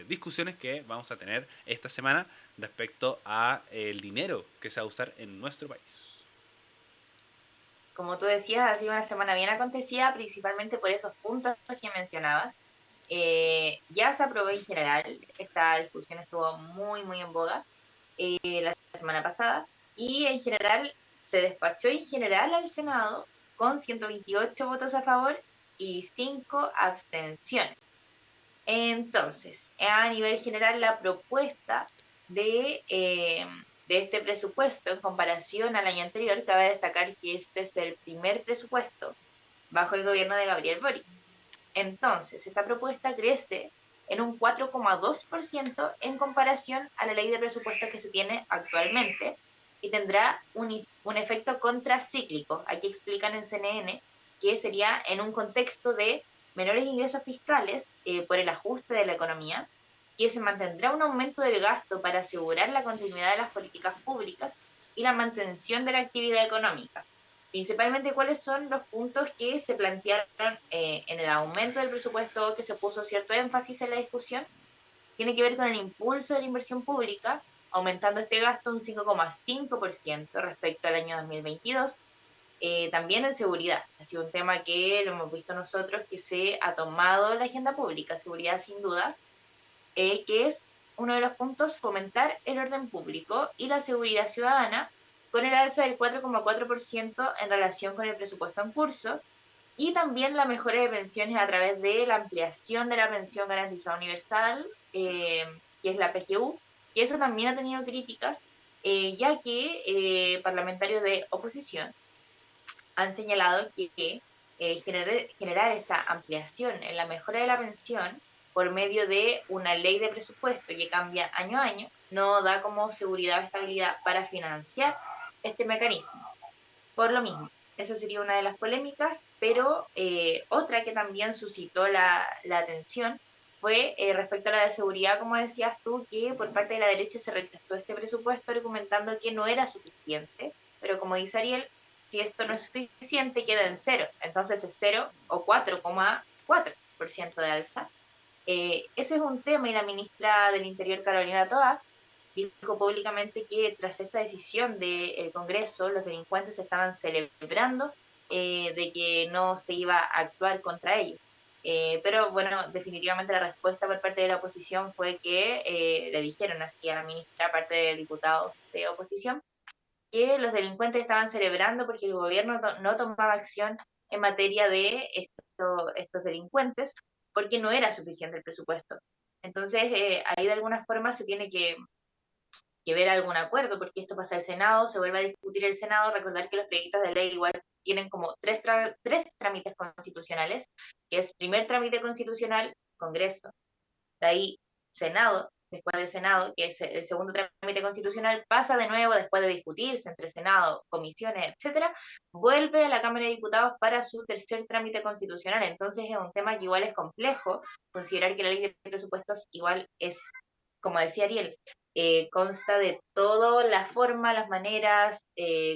discusiones que vamos a tener esta semana respecto a el dinero que se va a usar en nuestro país. Como tú decías, ha sido una semana bien acontecida, principalmente por esos puntos que mencionabas. Ya se aprobó en general, esta discusión estuvo muy, muy en boga la semana pasada, y en general se despachó en general al Senado con 128 votos a favor y 5 abstenciones. Entonces, a nivel general, la propuesta de este presupuesto en comparación al año anterior, cabe destacar que este es el primer presupuesto bajo el gobierno de Gabriel Boric. Entonces, esta propuesta crece en un 4,2% en comparación a la ley de presupuesto que se tiene actualmente y tendrá un efecto contracíclico. Aquí explican en CNN que sería en un contexto de menores ingresos fiscales por el ajuste de la economía, que se mantendrá un aumento del gasto para asegurar la continuidad de las políticas públicas y la mantención de la actividad económica. Principalmente, ¿cuáles son los puntos que se plantearon en el aumento del presupuesto, que se puso cierto énfasis en la discusión? Tiene que ver con el impulso de la inversión pública, aumentando este gasto un 5,5% respecto al año 2022. También en seguridad, ha sido un tema que lo hemos visto nosotros, que se ha tomado la agenda pública, seguridad sin duda, que es uno de los puntos, fomentar el orden público y la seguridad ciudadana, con el alza del 4,4% en relación con el presupuesto en curso, y también la mejora de pensiones a través de la ampliación de la pensión garantizada universal, que es la PGU, y eso también ha tenido críticas, ya que parlamentarios de oposición han señalado que generar esta ampliación en la mejora de la pensión por medio de una ley de presupuesto que cambia año a año no da como seguridad o estabilidad para financiar este mecanismo. Por lo mismo, esa sería una de las polémicas, pero otra que también suscitó la atención fue respecto a la de seguridad, como decías tú, que por parte de la derecha se rechazó este presupuesto argumentando que no era suficiente, pero como dice Ariel, si esto no es suficiente, queda en cero, entonces es 0 o 4,4% de alza. Ese es un tema, y la ministra del Interior, Carolina Toa, dijo públicamente que tras esta decisión del Congreso, los delincuentes estaban celebrando de que no se iba a actuar contra ellos. Pero bueno, definitivamente la respuesta por parte de la oposición fue que le dijeron así a la ministra, aparte de diputados de oposición, que los delincuentes estaban celebrando porque el gobierno no tomaba acción en materia de estos delincuentes, porque no era suficiente el presupuesto. Entonces, ahí de alguna forma se tiene que ver algún acuerdo, porque esto pasa al Senado, se vuelve a discutir el Senado. Recordar que los proyectos de ley igual tienen como tres trámites constitucionales, que es primer trámite constitucional, Congreso, de ahí Senado, después del Senado, que es el segundo trámite constitucional, pasa de nuevo después de discutirse entre Senado, comisiones, etcétera, vuelve a la Cámara de Diputados para su tercer trámite constitucional. Entonces es un tema que igual es complejo, considerar que la ley de presupuestos igual es, como decía Ariel, consta de toda la forma, las maneras,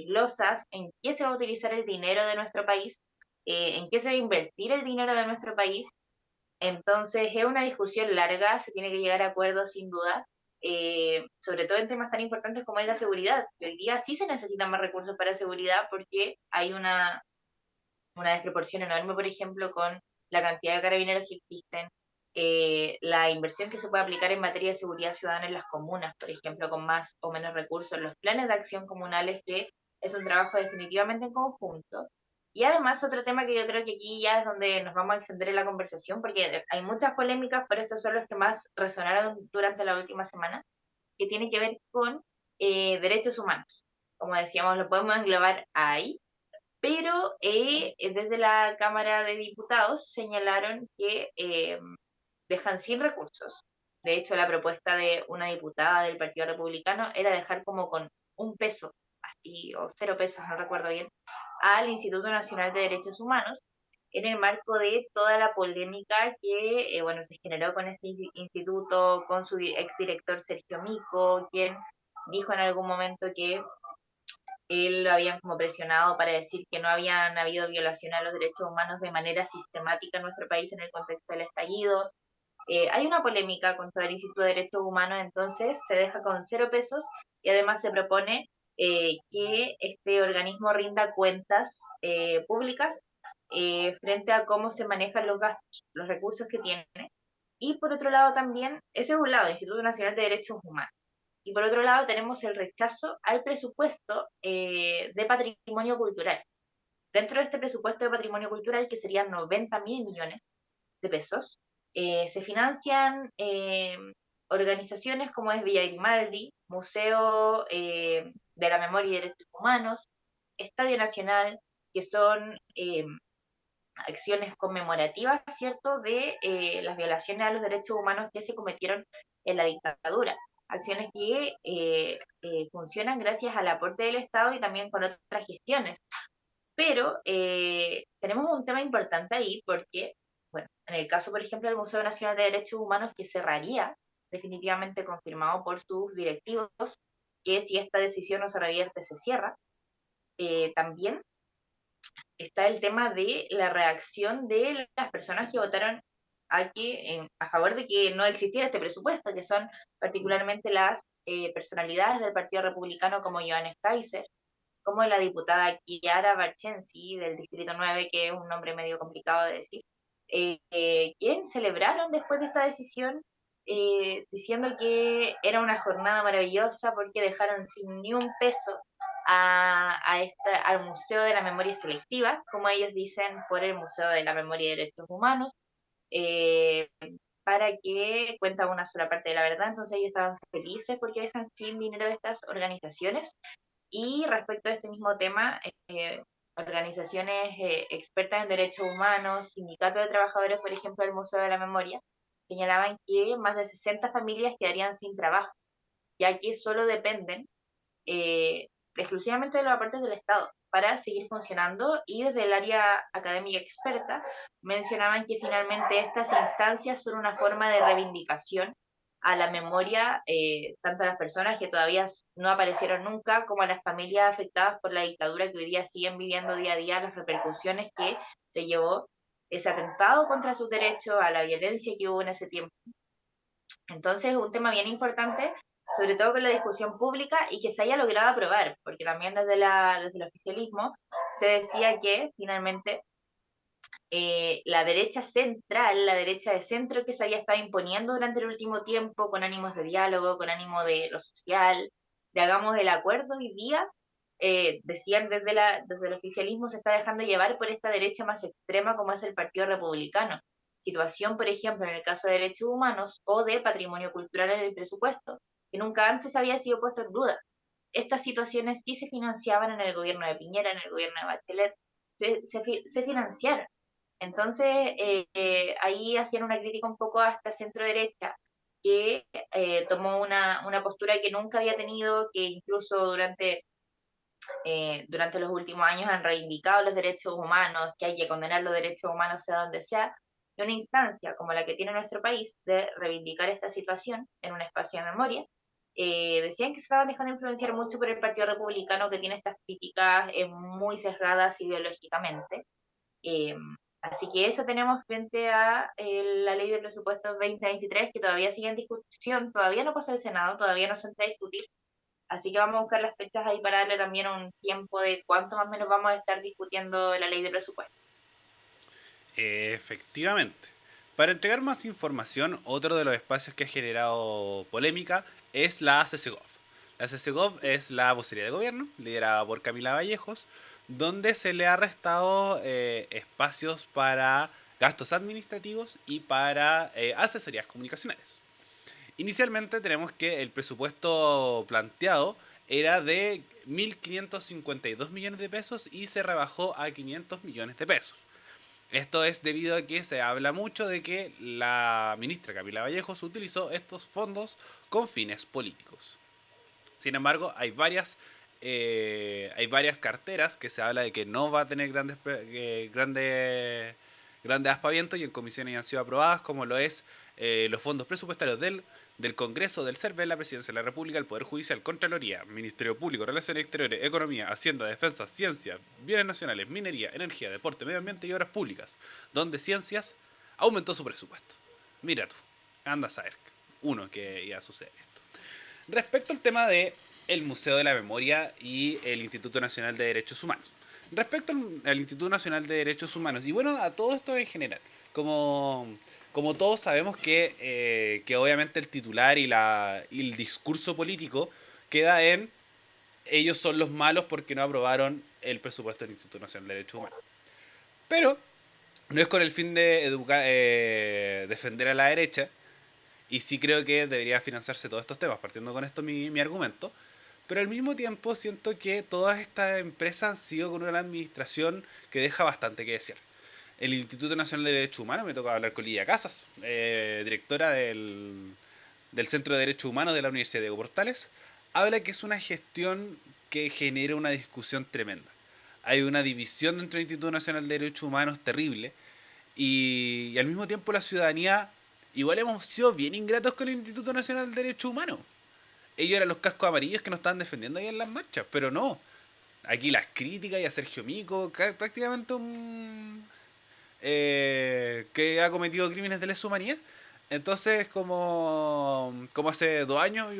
glosas, en qué se va a utilizar el dinero de nuestro país, en qué se va a invertir el dinero de nuestro país. Entonces es una discusión larga, se tiene que llegar a acuerdos sin duda, sobre todo en temas tan importantes como es la seguridad. Hoy día sí se necesitan más recursos para seguridad porque hay una desproporción enorme, por ejemplo, con la cantidad de carabineros que existen, la inversión que se puede aplicar en materia de seguridad ciudadana en las comunas, por ejemplo, con más o menos recursos, los planes de acción comunales, que es un trabajo definitivamente en conjunto. Y además otro tema que yo creo que aquí ya es donde nos vamos a extender en la conversación, porque hay muchas polémicas, pero estos son los que más resonaron durante la última semana, que tiene que ver con derechos humanos. Como decíamos, lo podemos englobar ahí, pero desde la Cámara de Diputados señalaron que dejan sin recursos. De hecho, la propuesta de una diputada del Partido Republicano era dejar como con 1 peso, así, o 0 pesos, no recuerdo bien, al Instituto Nacional de Derechos Humanos, en el marco de toda la polémica que bueno, se generó con este instituto, con su exdirector Sergio Mico, quien dijo en algún momento que él lo habían como presionado para decir que no habían habido violación a los derechos humanos de manera sistemática en nuestro país en el contexto del estallido. Hay una polémica con todo el Instituto de Derechos Humanos, entonces se deja con 0 pesos y además se propone que este organismo rinda cuentas públicas frente a cómo se manejan los gastos, los recursos que tiene. Y por otro lado también, ese es un lado, Instituto Nacional de Derechos Humanos. Y por otro lado tenemos el rechazo al presupuesto de patrimonio cultural. Dentro de este presupuesto de patrimonio cultural, que serían 90.000 millones de pesos, se financian organizaciones como es Villa Grimaldi, Museo de la Memoria y Derechos Humanos, Estadio Nacional, que son acciones conmemorativas, ¿cierto?, de las violaciones a los derechos humanos que se cometieron en la dictadura. Acciones que funcionan gracias al aporte del Estado y también con otras gestiones. Pero tenemos un tema importante ahí porque, bueno, en el caso, por ejemplo, del Museo Nacional de Derechos Humanos, que cerraría, definitivamente confirmado por sus directivos, que si esta decisión no se revierte, se cierra, también está el tema de la reacción de las personas que votaron a favor de que no existiera este presupuesto, que son particularmente las personalidades del Partido Republicano como Johannes Kaiser, como la diputada Chiara Barchensi del Distrito 9, que es un nombre medio complicado de decir, quien celebraron después de esta decisión diciendo que era una jornada maravillosa porque dejaron sin ni un peso al Museo de la Memoria Selectiva, como ellos dicen, por el Museo de la Memoria y Derechos Humanos, eh, para que cuenta una sola parte de la verdad. Entonces ellos estaban felices porque dejan sin dinero de estas organizaciones. Y respecto a este mismo tema, organizaciones expertas en derechos humanos, sindicatos de trabajadores, por ejemplo, del Museo de la Memoria, señalaban que más de 60 familias quedarían sin trabajo, ya que solo dependen eh, exclusivamente de los aportes del Estado para seguir funcionando, y desde el área académica experta mencionaban que finalmente estas instancias son una forma de reivindicación a la memoria, tanto a las personas que todavía no aparecieron nunca, como a las familias afectadas por la dictadura que hoy día siguen viviendo día a día las repercusiones que le llevó ese atentado contra sus derechos, a la violencia que hubo en ese tiempo. Entonces, es un tema bien importante, sobre todo con la discusión pública y que se haya logrado aprobar, porque también desde el oficialismo se decía que finalmente la derecha central, la derecha de centro que se había estado imponiendo durante el último tiempo con ánimos de diálogo, con ánimo de lo social, de hagamos el acuerdo hoy día, decían desde el oficialismo se está dejando llevar por esta derecha más extrema como es el Partido Republicano. Situación, por ejemplo, en el caso de derechos humanos o de patrimonio cultural en el presupuesto, que nunca antes había sido puesto en duda. Estas situaciones sí se financiaban en el gobierno de Piñera, en el gobierno de Bachelet, se financiaron. Entonces, ahí hacían una crítica un poco a esta centro derecha, que tomó una postura que nunca había tenido, que incluso durante los últimos años han reivindicado los derechos humanos, que hay que condenar los derechos humanos sea donde sea, y una instancia como la que tiene nuestro país de reivindicar esta situación en un espacio de memoria, decían que se estaban dejando influenciar mucho por el Partido Republicano, que tiene estas críticas muy sesgadas ideológicamente. Eh, Así que eso tenemos frente a la ley de presupuestos 2023, que todavía sigue en discusión, todavía no pasa el Senado, todavía no se entra a discutir. Así que vamos a buscar las fechas ahí para darle también un tiempo de cuánto más o menos vamos a estar discutiendo la ley de presupuesto. Efectivamente. Para entregar más información, otro de los espacios que ha generado polémica es la CCGOV. La CCGOV es la vocería de gobierno, liderada por Camila Vallejos, donde se le ha restado espacios para gastos administrativos y para asesorías comunicacionales. Inicialmente tenemos que el presupuesto planteado era de 1.552 millones de pesos y se rebajó a 500 millones de pesos. Esto es debido a que se habla mucho de que la ministra Camila Vallejos utilizó estos fondos con fines políticos. Sin embargo, hay varias hay varias carteras que se habla de que no va a tener grandes aspavientos, y en comisiones han sido aprobadas, como lo es los fondos presupuestarios del Congreso, del CERVEL, la Presidencia de la República, el Poder Judicial, Contraloría, Ministerio Público, Relaciones Exteriores, Economía, Hacienda, Defensa, Ciencia, Bienes Nacionales, Minería, Energía, Deporte, Medio Ambiente y Obras Públicas, donde Ciencias aumentó su presupuesto. Mira tú, anda a saber uno que iba a suceder esto. Respecto al tema de el Museo de la Memoria y el Instituto Nacional de Derechos Humanos. Respecto al Instituto Nacional de Derechos Humanos, y bueno, a todo esto en general, como todos sabemos que obviamente el titular y el discurso político queda en ellos son los malos porque no aprobaron el presupuesto del Instituto Nacional de Derechos Humanos. Pero no es con el fin de defender a la derecha, y sí creo que debería financiarse todos estos temas, partiendo con esto mi argumento. Pero al mismo tiempo siento que todas estas empresas han sido con una administración que deja bastante que desear. El Instituto Nacional de Derechos Humanos, me toca hablar con Lidia Casas, directora del Centro de Derechos Humanos de la Universidad de Diego Portales, habla que es una gestión que genera una discusión tremenda. Hay una división dentro del Instituto Nacional de Derechos Humanos terrible, y al mismo tiempo la ciudadanía igual hemos sido bien ingratos con el Instituto Nacional de Derechos Humanos. Ellos eran los cascos amarillos que nos estaban defendiendo ahí en las marchas, pero no. Aquí las críticas y a Sergio Mico, prácticamente un que ha cometido crímenes de lesa humanidad. Entonces, como hace 2 años,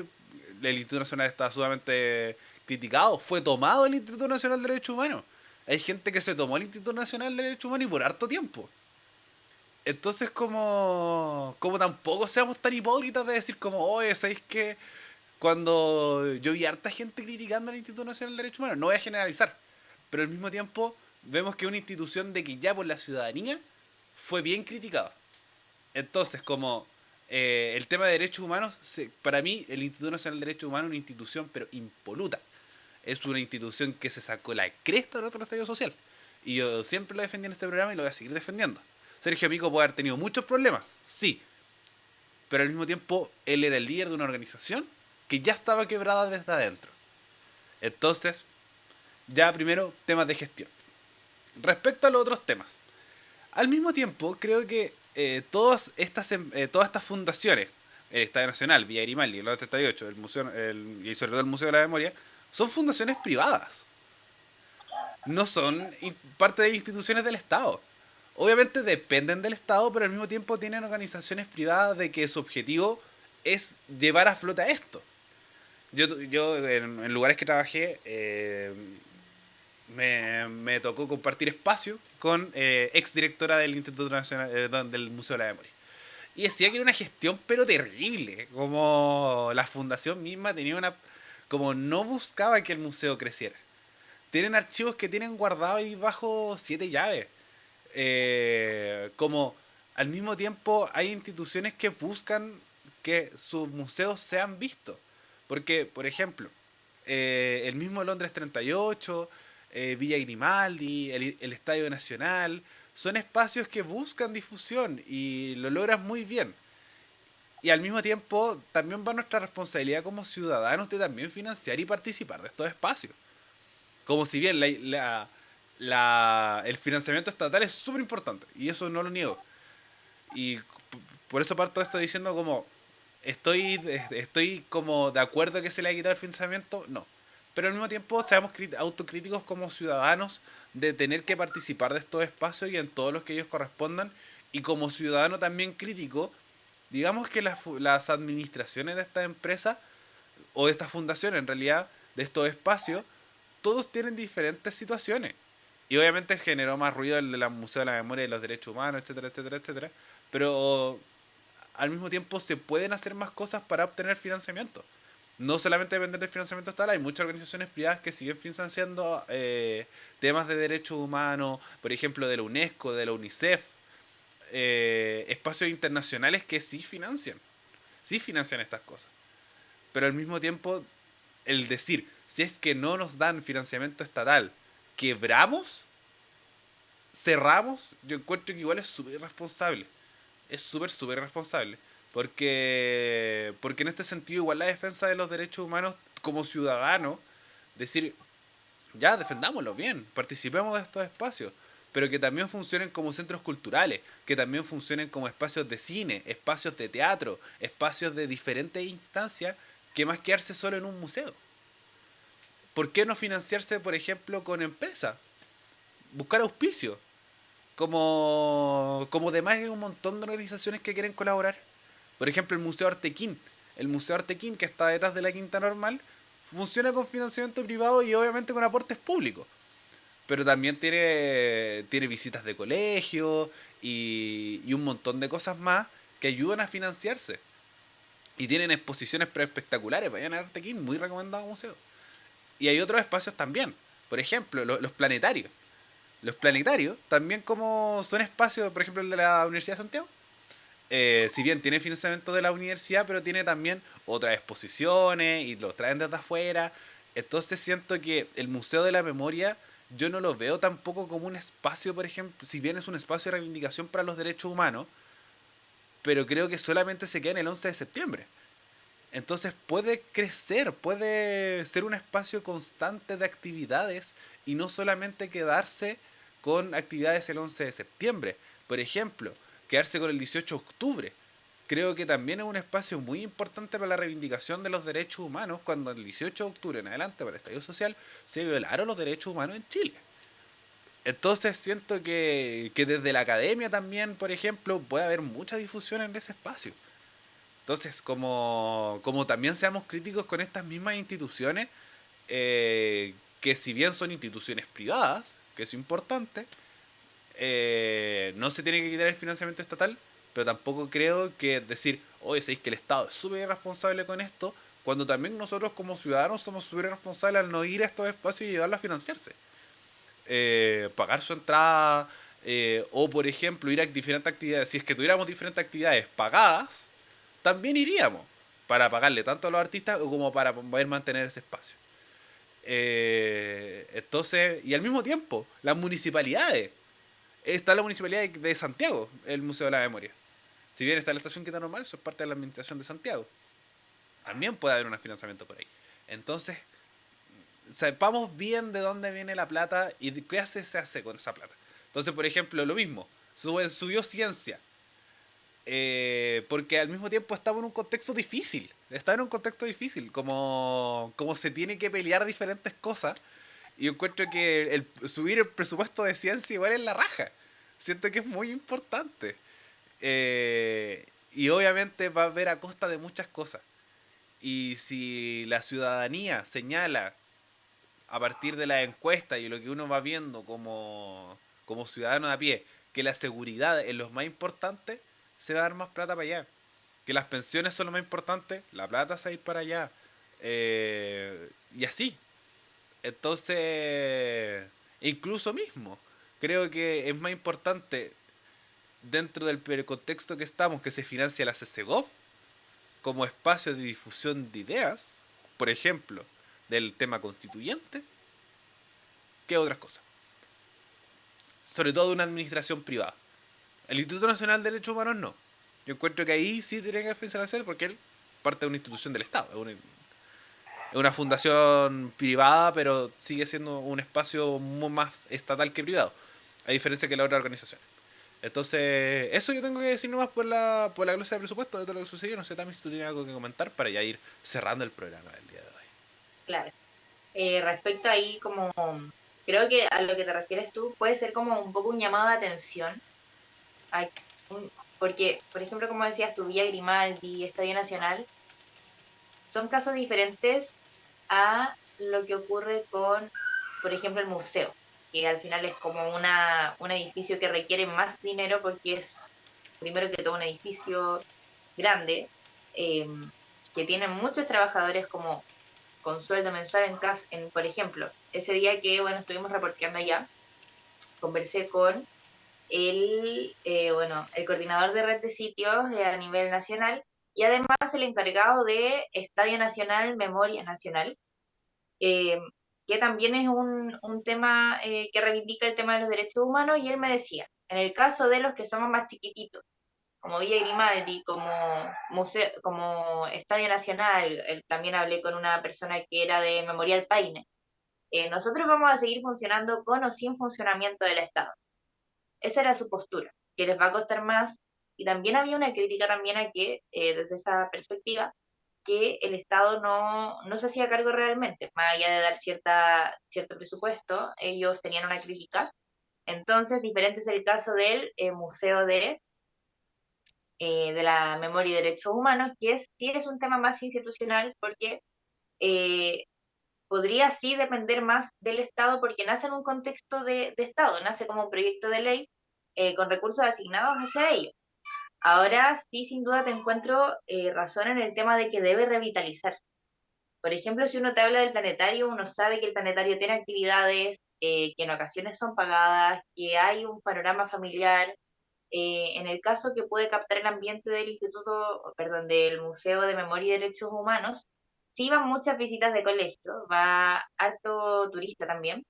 el Instituto Nacional está sumamente criticado. Fue tomado el Instituto Nacional de Derechos Humanos. Hay gente que se tomó el Instituto Nacional de Derechos Humanos y por harto tiempo. Entonces, como tampoco seamos tan hipócritas de decir como, oye, ¿sabéis qué? Cuando yo vi harta gente criticando al Instituto Nacional de Derechos Humanos, no voy a generalizar, pero al mismo tiempo vemos que es una institución de que ya por la ciudadanía fue bien criticada. Entonces, como el tema de derechos humanos, para mí el Instituto Nacional de Derechos Humanos es una institución pero impoluta. Es una institución que se sacó la cresta de otro estallido social. Y yo siempre lo defendí en este programa y lo voy a seguir defendiendo. Sergio Pico puede haber tenido muchos problemas, sí, pero al mismo tiempo él era el líder de una organización que ya estaba quebrada desde adentro. Entonces, ya primero, temas de gestión. Respecto a los otros temas, al mismo tiempo creo que todas estas fundaciones, el Estadio Nacional, Villa Grimaldi, el 38, el Museo, y sobre todo el Museo de la Memoria, son fundaciones privadas. No son parte de instituciones del Estado. Obviamente dependen del Estado, pero al mismo tiempo tienen organizaciones privadas de que su objetivo es llevar a flota esto. Yo en lugares que trabajé, me tocó compartir espacio con ex directora del Instituto Nacional, del Museo de la Memoria. Y decía que era una gestión pero terrible, como la fundación misma tenía como no buscaba que el museo creciera. Tienen archivos que tienen guardados ahí bajo 7 llaves. Como al mismo tiempo hay instituciones que buscan que sus museos sean vistos. Porque, por ejemplo, el mismo Londres 38, Villa Grimaldi, el Estadio Nacional, son espacios que buscan difusión y lo logran muy bien. Y al mismo tiempo también va nuestra responsabilidad como ciudadanos de también financiar y participar de estos espacios. Como si bien el financiamiento estatal es súper importante, y eso no lo niego. Y por eso parto de esto diciendo como, estoy como de acuerdo que se le ha quitado el financiamiento, no. Pero al mismo tiempo seamos autocríticos como ciudadanos de tener que participar de estos espacios y en todos los que ellos correspondan. Y como ciudadano también crítico, digamos que las administraciones de estas empresas, o de estas fundaciones en realidad, de estos espacios, todos tienen diferentes situaciones. Y obviamente generó más ruido el de la Museo de la Memoria y los Derechos Humanos, etcétera, etcétera, etcétera. Pero al mismo tiempo se pueden hacer más cosas para obtener financiamiento. No solamente depender del financiamiento estatal, hay muchas organizaciones privadas que siguen financiando temas de derechos humanos, por ejemplo de la UNESCO, de la UNICEF, espacios internacionales que sí financian estas cosas. Pero al mismo tiempo, el decir, si es que no nos dan financiamiento estatal, quebramos, cerramos, yo encuentro que igual es súper irresponsable. Es súper irresponsable. Porque en este sentido igual la defensa de los derechos humanos como ciudadano Decir, ya, defendámoslo bien, participemos de estos espacios, pero que también funcionen como centros culturales, que también funcionen como espacios de cine, espacios de teatro, espacios de diferentes instancias, que más quedarse solo en un museo. ¿Por qué no financiarse, por ejemplo, con empresas? Buscar auspicio. Como demás hay un montón de organizaciones que quieren colaborar. Por ejemplo, el Museo Artequín. El Museo Artequín, que está detrás de la Quinta Normal, funciona con financiamiento privado y obviamente con aportes públicos. Pero también tiene visitas de colegio y un montón de cosas más que ayudan a financiarse. Y tienen exposiciones espectaculares. Vayan a Artequín, muy recomendado museo. Y hay otros espacios también. Por ejemplo, los planetarios. Los planetarios también como son espacios, por ejemplo el de la Universidad de Santiago, si bien tiene financiamiento de la universidad, pero tiene también otras exposiciones y los traen desde afuera. Entonces siento que el Museo de la Memoria yo no lo veo tampoco como un espacio, por ejemplo, si bien es un espacio de reivindicación para los derechos humanos, pero creo que solamente se queda en el 11 de septiembre. Entonces puede crecer, puede ser un espacio constante de actividades y no solamente quedarse con actividades el 11 de septiembre. Por ejemplo, quedarse con el 18 de octubre. Creo que también es un espacio muy importante para la reivindicación de los derechos humanos cuando el 18 de octubre en adelante para el estallido social se violaron los derechos humanos en Chile. Entonces siento que desde la academia también, por ejemplo, puede haber mucha difusión en ese espacio. Entonces, como también seamos críticos con estas mismas instituciones, que si bien son instituciones privadas, que es importante, no se tiene que quitar el financiamiento estatal, pero tampoco creo que decir, oye, sabéis que el Estado es súper irresponsable con esto, cuando también nosotros como ciudadanos somos súper irresponsables al no ir a estos espacios y ayudarlos a financiarse. Pagar su entrada, o por ejemplo ir a diferentes actividades. Si es que tuviéramos diferentes actividades pagadas, también iríamos para pagarle tanto a los artistas como para poder mantener ese espacio. Entonces, y al mismo tiempo, las municipalidades. Está la municipalidad de Santiago, el Museo de la Memoria. Si bien está la estación Quinta Normal, eso es parte de la administración de Santiago. También puede haber un financiamiento por ahí. Entonces, sepamos bien de dónde viene la plata y qué se hace con esa plata. Entonces, por ejemplo, lo mismo, subió ciencia. Porque al mismo tiempo estamos en un contexto difícil. Está en un contexto difícil, como se tiene que pelear diferentes cosas. Y yo encuentro que subir el presupuesto de ciencia igual es la raja. Siento que es muy importante. Y obviamente va a haber a costa de muchas cosas. Y si la ciudadanía señala a partir de la encuesta y lo que uno va viendo como ciudadano de a pie, que la seguridad es lo más importante, se va a dar más plata para allá. Que las pensiones son lo más importante, la plata se va a ir para allá. Y así. Entonces, incluso mismo, creo que es más importante dentro del contexto que estamos que se financia la CCGOV como espacio de difusión de ideas, por ejemplo, del tema constituyente, que otras cosas. Sobre todo de una administración privada. El Instituto Nacional de Derechos Humanos no. Yo encuentro que ahí sí tiene que financiarse porque él parte de una institución del Estado. Es una fundación privada, pero sigue siendo un espacio muy más estatal que privado. A diferencia que la otra organización. Entonces, eso yo tengo que decir nomás por la clase de presupuesto de todo lo que sucedió. No sé, también si tú tienes algo que comentar para ya ir cerrando el programa del día de hoy. Claro. Respecto ahí, como creo que a lo que te refieres tú puede ser como un poco un llamado de atención. a Porque, por ejemplo, como decías tú, Villa Grimaldi, Estadio Nacional, son casos diferentes a lo que ocurre con, por ejemplo, el museo, que al final es como un edificio que requiere más dinero porque es, primero que todo, un edificio grande, eh, que tiene muchos trabajadores como con sueldo mensual por ejemplo, ese día que, bueno, estuvimos reporteando allá, conversé con el coordinador de red de sitios a nivel nacional y además el encargado de Estadio Nacional, Memoria Nacional, eh, que también es un tema que reivindica el tema de los derechos humanos, y él me decía, en el caso de los que somos más chiquititos, como Villa Grimaldi, como museo, como Estadio Nacional, también hablé con una persona que era de Memorial Paine, nosotros vamos a seguir funcionando con o sin funcionamiento del Estado. Esa era su postura, que les va a costar más. Y también había una crítica también a que, desde esa perspectiva, que el Estado no se hacía cargo realmente, más allá de dar cierto presupuesto, ellos tenían una crítica. Entonces, diferente es el caso del Museo de la Memoria y Derechos Humanos, que sí es un tema más institucional porque eh, podría sí depender más del Estado porque nace en un contexto de Estado, nace como un proyecto de ley con recursos asignados hacia ello. Ahora sí, sin duda te encuentro razón en el tema de que debe revitalizarse. Por ejemplo, si uno te habla del planetario, uno sabe que el planetario tiene actividades que en ocasiones son pagadas, que hay un panorama familiar. En el caso que puede captar el ambiente del del Museo de Memoria y Derechos Humanos, sí van muchas visitas de colegio, va harto turista también,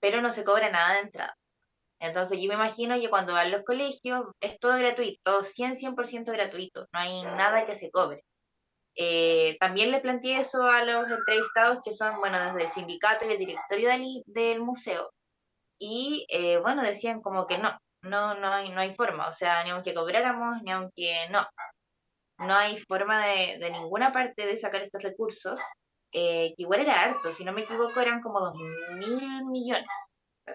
pero no se cobra nada de entrada. Entonces yo me imagino que cuando van los colegios es todo gratuito, todo 100% gratuito, no hay nada que se cobre. También le planteé eso a los entrevistados que son, bueno, desde el sindicato y el directorio del museo, y bueno, decían como que no hay forma, o sea, ni aunque cobráramos, ni aunque no hay forma de ninguna parte de sacar estos recursos, que igual era harto, si no me equivoco eran como 2.000 millones,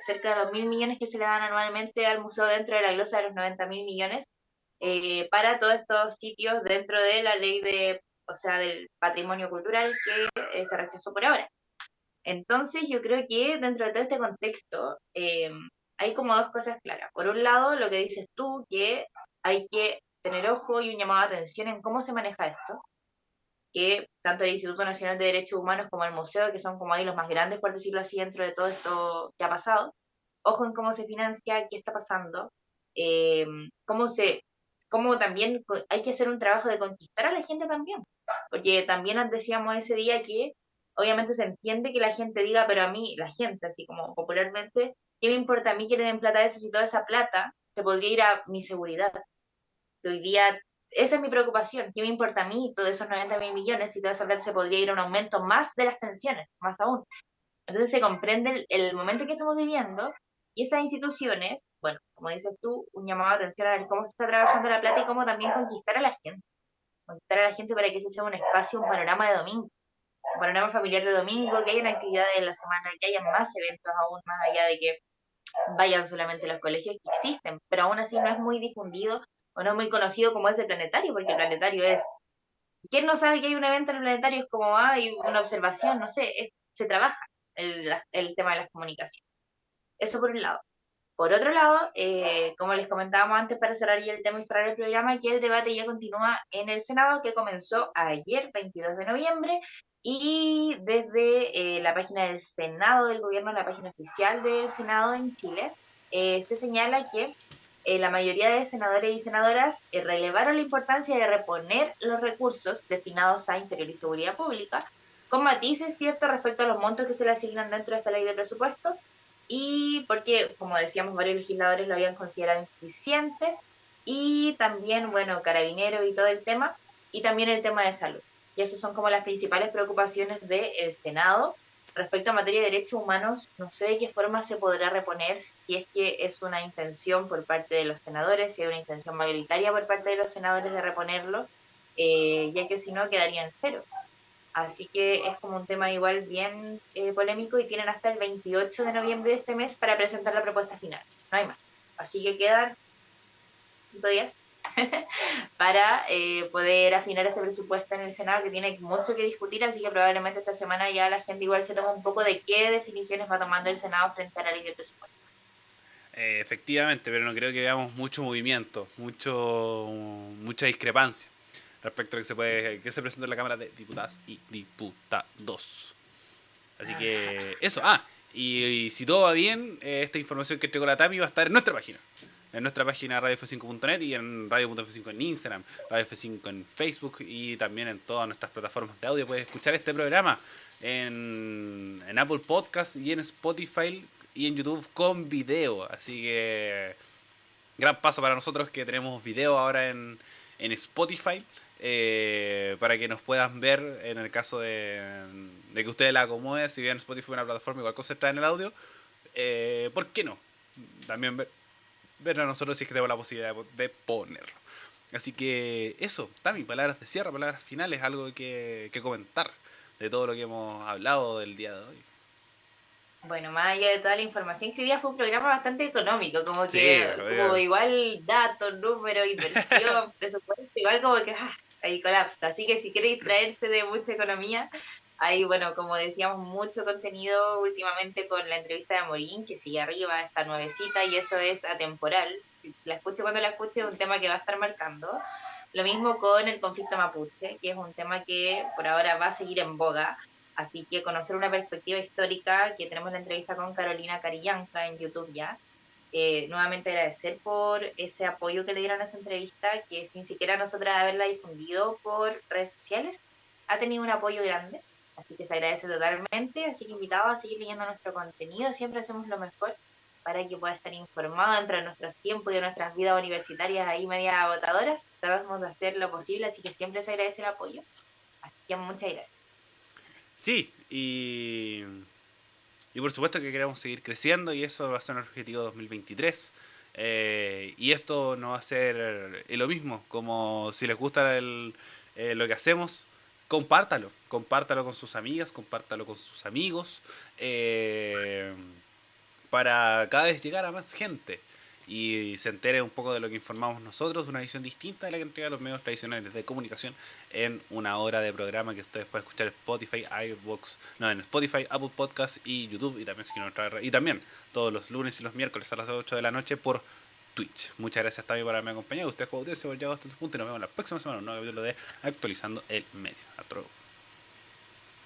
cerca de 2.000 millones que se le dan anualmente al museo dentro de la glosa de los 90.000 millones, para todos estos sitios dentro de la ley o sea, del patrimonio cultural que se rechazó por ahora. Entonces, yo creo que dentro de todo este contexto hay como dos cosas claras. Por un lado, lo que dices tú, que hay que tener ojo y un llamado de atención en cómo se maneja esto, que tanto el Instituto Nacional de Derechos Humanos como el museo, que son como ahí los más grandes, por decirlo así, dentro de todo esto que ha pasado, ojo en cómo se financia, qué está pasando, eh, cómo cómo también hay que hacer un trabajo de conquistar a la gente también, porque también nos decíamos ese día que obviamente se entiende que la gente diga, pero a mí, la gente, así como popularmente, ¿qué me importa a mí que le den plata a eso si toda esa plata se podría ir a mi seguridad? Que hoy día, esa es mi preocupación, ¿qué me importa a mí todos esos 90.000 millones si toda esa plata se podría ir a un aumento más de las pensiones, más aún? Entonces se comprende el momento que estamos viviendo y esas instituciones, bueno, como dices tú, un llamado de atención a ver cómo se está trabajando la plata y cómo también conquistar a la gente para que ese sea un espacio, un panorama de domingo, un panorama familiar de domingo, que haya una actividad en la semana, que haya más eventos aún más allá de que vayan solamente los colegios que existen, pero aún así no es muy difundido o no es muy conocido como es el planetario, porque el planetario es, ¿quién no sabe que hay un evento en el planetario? Es como, hay una observación, no sé, se trabaja el tema de las comunicaciones. Eso por un lado. Por otro lado, como les comentábamos antes para cerrar ya el tema y cerrar el programa, que el debate ya continúa en el Senado, que comenzó ayer, 22 de noviembre, y desde la página del Senado del gobierno, la página oficial del Senado en Chile, se señala que la mayoría de senadores y senadoras relevaron la importancia de reponer los recursos destinados a Interior y Seguridad Pública, con matices, ¿cierto?, respecto a los montos que se le asignan dentro de esta ley de presupuesto, y porque, como decíamos, varios legisladores lo habían considerado insuficiente, y también, bueno, carabineros y todo el tema, y también el tema de salud. Y esas son como las principales preocupaciones del Senado. Respecto a materia de derechos humanos, no sé de qué forma se podrá reponer, si es que es una intención por parte de los senadores, si hay una intención mayoritaria por parte de los senadores de reponerlo, ya que si no quedaría en cero. Así que es como un tema igual bien polémico y tienen hasta el 28 de noviembre de este mes para presentar la propuesta final. No hay más. Así que quedan 5 días para poder afinar este presupuesto en el Senado, que tiene mucho que discutir, así que probablemente esta semana ya la gente igual se toma un poco de qué definiciones va tomando el Senado frente a la ley de presupuesto. Efectivamente, pero no creo que veamos mucho movimiento, mucha discrepancia respecto a que se presentó en la Cámara de Diputadas y Diputados. Así que eso. Y si todo va bien, esta información que entregó la Tami va a estar en nuestra página. En nuestra página radiof5.net y en radio.f5 en Instagram, Radio F5 en Facebook y también en todas nuestras plataformas de audio. Puedes escuchar este programa en Apple Podcast y en Spotify y en YouTube con video. Así que gran paso para nosotros que tenemos video ahora en Spotify. para que nos puedan ver en el caso de que ustedes la acomoden. Si bien Spotify es una plataforma igual concentrada en el audio, ¿por qué no? También ver a nosotros si es que tenemos la posibilidad de ponerlo. Así que eso, Tami, palabras de cierre, palabras finales, algo que comentar de todo lo que hemos hablado del día de hoy. Bueno, más allá de toda la información, que hoy día fue un programa bastante económico, como Sí, que tuvo igual datos, números, inversión, presupuesto, igual como que ahí colapsa. Así que si quiere distraerse de mucha economía, hay, bueno, como decíamos, mucho contenido últimamente con la entrevista de Morín, que sigue arriba, está nuevecita y eso es atemporal. La escuche cuando la escuche, es un tema que va a estar marcando. Lo mismo con el conflicto mapuche, que es un tema que por ahora va a seguir en boga. Así que conocer una perspectiva histórica, que tenemos la entrevista con Carolina Carillanca en YouTube ya. Nuevamente agradecer por ese apoyo que le dieron a esa entrevista, que sin siquiera nosotras haberla difundido por redes sociales, ha tenido un apoyo grande. Así que se agradece totalmente. Así que invitado a seguir leyendo nuestro contenido. Siempre hacemos lo mejor para que pueda estar informado dentro de nuestros tiempos y de nuestras vidas universitarias ahí media agotadoras. Tratamos de hacer lo posible, así que siempre se agradece el apoyo. Así que muchas gracias. Sí, y por supuesto que queremos seguir creciendo y eso va a ser un objetivo 2023. Y esto no va a ser lo mismo, como si les gusta lo que hacemos, compártalo con sus amigas, compártalo con sus amigos, para cada vez llegar a más gente y se entere un poco de lo que informamos nosotros, de una visión distinta de la que entrega los medios tradicionales de comunicación en una hora de programa que ustedes pueden escuchar en Spotify, en Spotify, Apple Podcasts y YouTube, y también y también todos los lunes y los miércoles a las 8 de la noche por Twitch. Muchas gracias también por haberme acompañado. Ustedes como audiencia por llegar hasta este punto y nos vemos la próxima semana en un nuevo capítulo de Actualizando el Medio. Hasta luego.